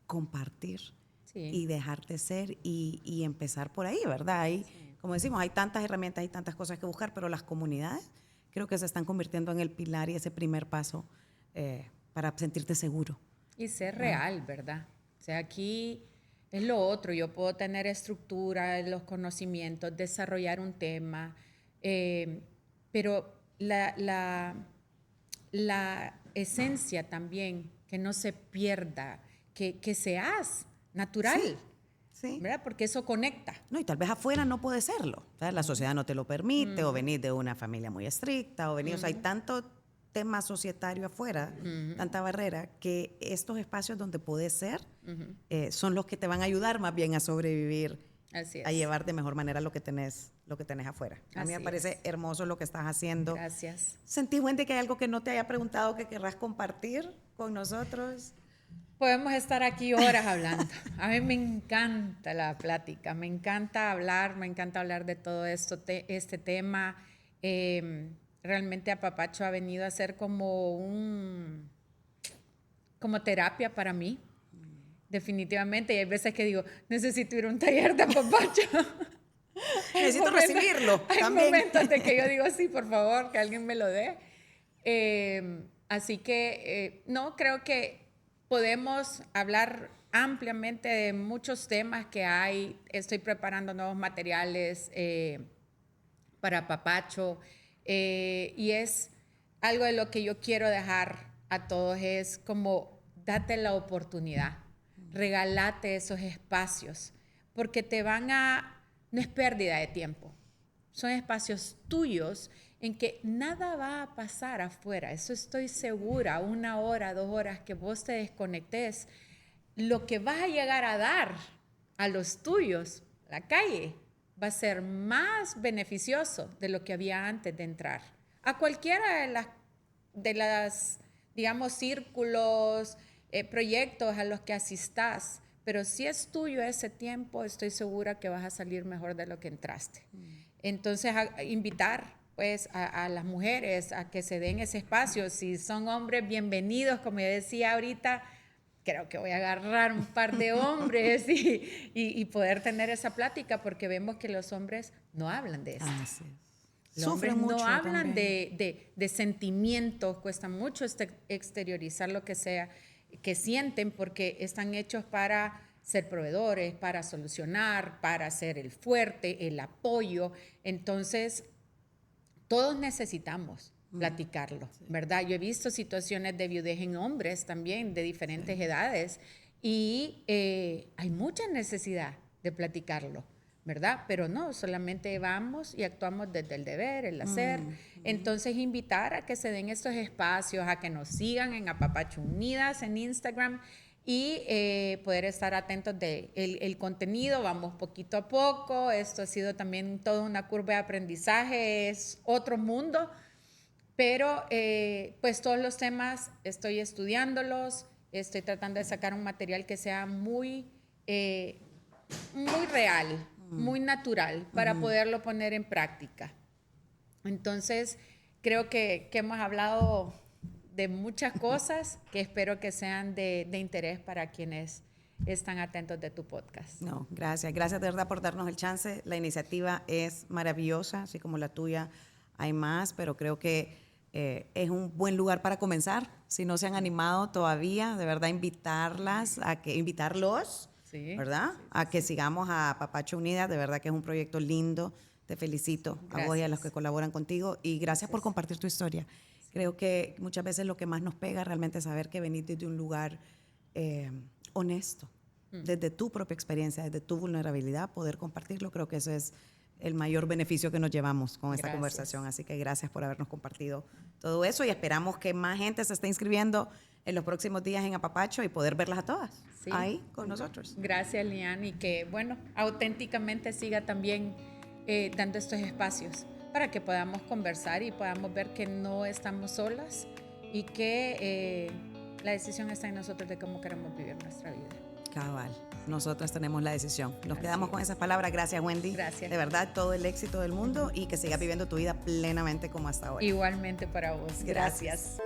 compartir Sí. y dejarte ser y empezar por ahí, ¿verdad? Hay, como decimos, hay tantas herramientas, hay tantas cosas que buscar, pero las comunidades creo que se están convirtiendo en el pilar y ese primer paso para sentirte seguro. Y ser real, ¿verdad? O sea, aquí es lo otro. Yo puedo tener estructura, los conocimientos, desarrollar un tema, pero la esencia también, que no se pierda, que seas natural, Sí. ¿verdad? Porque eso conecta. No, y tal vez afuera no puede serlo. ¿Sabes? La sociedad no te lo permite, o venís de una familia muy estricta, o venís, o sea, hay tanto tema societario afuera, tanta barrera, que estos espacios donde puedes ser son los que te van a ayudar más bien a sobrevivir, Así es. a llevar de mejor manera lo que tenés afuera. A mí me Así parece es. hermoso lo que estás haciendo. Gracias. ¿Sentís, Wendy, que hay algo que no te haya preguntado que querrás compartir con nosotros? Podemos estar aquí horas hablando. A mí me encanta la plática, me encanta hablar de todo esto, este tema. Realmente Apapacho ha venido a ser como terapia para mí, definitivamente. Y hay veces que digo, necesito ir a un taller de Apapacho. Necesito recibirlo Hay también. momentos de que yo digo, sí, por favor, que alguien me lo dé. Así que, no, creo que podemos hablar ampliamente de muchos temas que hay. Estoy preparando nuevos materiales para Apapacho y es algo de lo que yo quiero dejar a todos, es como date la oportunidad, regálate esos espacios, porque no es pérdida de tiempo, son espacios tuyos en que nada va a pasar afuera, eso estoy segura. 1 hora, 2 horas que vos te desconectes, lo que vas a llegar a dar a los tuyos, la calle, va a ser más beneficioso de lo que había antes de entrar. A cualquiera de las digamos, círculos, proyectos a los que asistas, pero si es tuyo ese tiempo, estoy segura que vas a salir mejor de lo que entraste. Entonces, invitar pues a las mujeres a que se den ese espacio. Si son hombres, bienvenidos, como yo decía ahorita, creo que voy a agarrar un par de hombres y poder tener esa plática, porque vemos que los hombres no hablan de eso. Así es. Los hombres Sufren no mucho hablan también. de sentimientos, cuesta mucho exteriorizar lo que sea que sienten, porque están hechos para ser proveedores, para solucionar, para ser el fuerte, el apoyo. Entonces, todos necesitamos platicarlo, ¿verdad? Yo he visto situaciones de viudez en hombres también, de diferentes edades, y hay mucha necesidad de platicarlo, ¿verdad? Pero no, solamente vamos y actuamos desde el deber, el hacer. Entonces, invitar a que se den estos espacios, a que nos sigan en Apapacho Unidas en Instagram y poder estar atentos del contenido. Vamos poquito a poco. Esto ha sido también toda una curva de aprendizaje, es otro mundo, pero pues todos los temas estoy estudiándolos, estoy tratando de sacar un material que sea muy real, muy natural, para poderlo poner en práctica. Entonces, creo que hemos hablado de muchas cosas que espero que sean de interés para quienes están atentos de tu podcast. No, gracias. Gracias de verdad por darnos el chance. La iniciativa es maravillosa, así como la tuya hay más, pero creo que es un buen lugar para comenzar. Si no se han animado todavía, de verdad invitarlos, Sí, ¿verdad? Sí, a que sigamos a Apapacho Unidas. De verdad que es un proyecto lindo. Te felicito a vos y a los que colaboran contigo. Y gracias por compartir tu historia. Creo que muchas veces lo que más nos pega realmente es saber que venís desde un lugar honesto, desde tu propia experiencia, desde tu vulnerabilidad, poder compartirlo. Creo que eso es el mayor beneficio que nos llevamos con esta conversación. Así que gracias por habernos compartido todo eso y esperamos que más gente se esté inscribiendo en los próximos días en Apapacho y poder verlas a todas ahí con nosotros. Gracias, Lian, y que, bueno, auténticamente siga también dando estos espacios para que podamos conversar y podamos ver que no estamos solas y que la decisión está en nosotros de cómo queremos vivir nuestra vida. Cabal, nosotras tenemos la decisión. Nos quedamos con esas palabras. Gracias, Wendy. Gracias. De verdad, todo el éxito del mundo y que sigas viviendo tu vida plenamente como hasta ahora. Igualmente para vos. Gracias.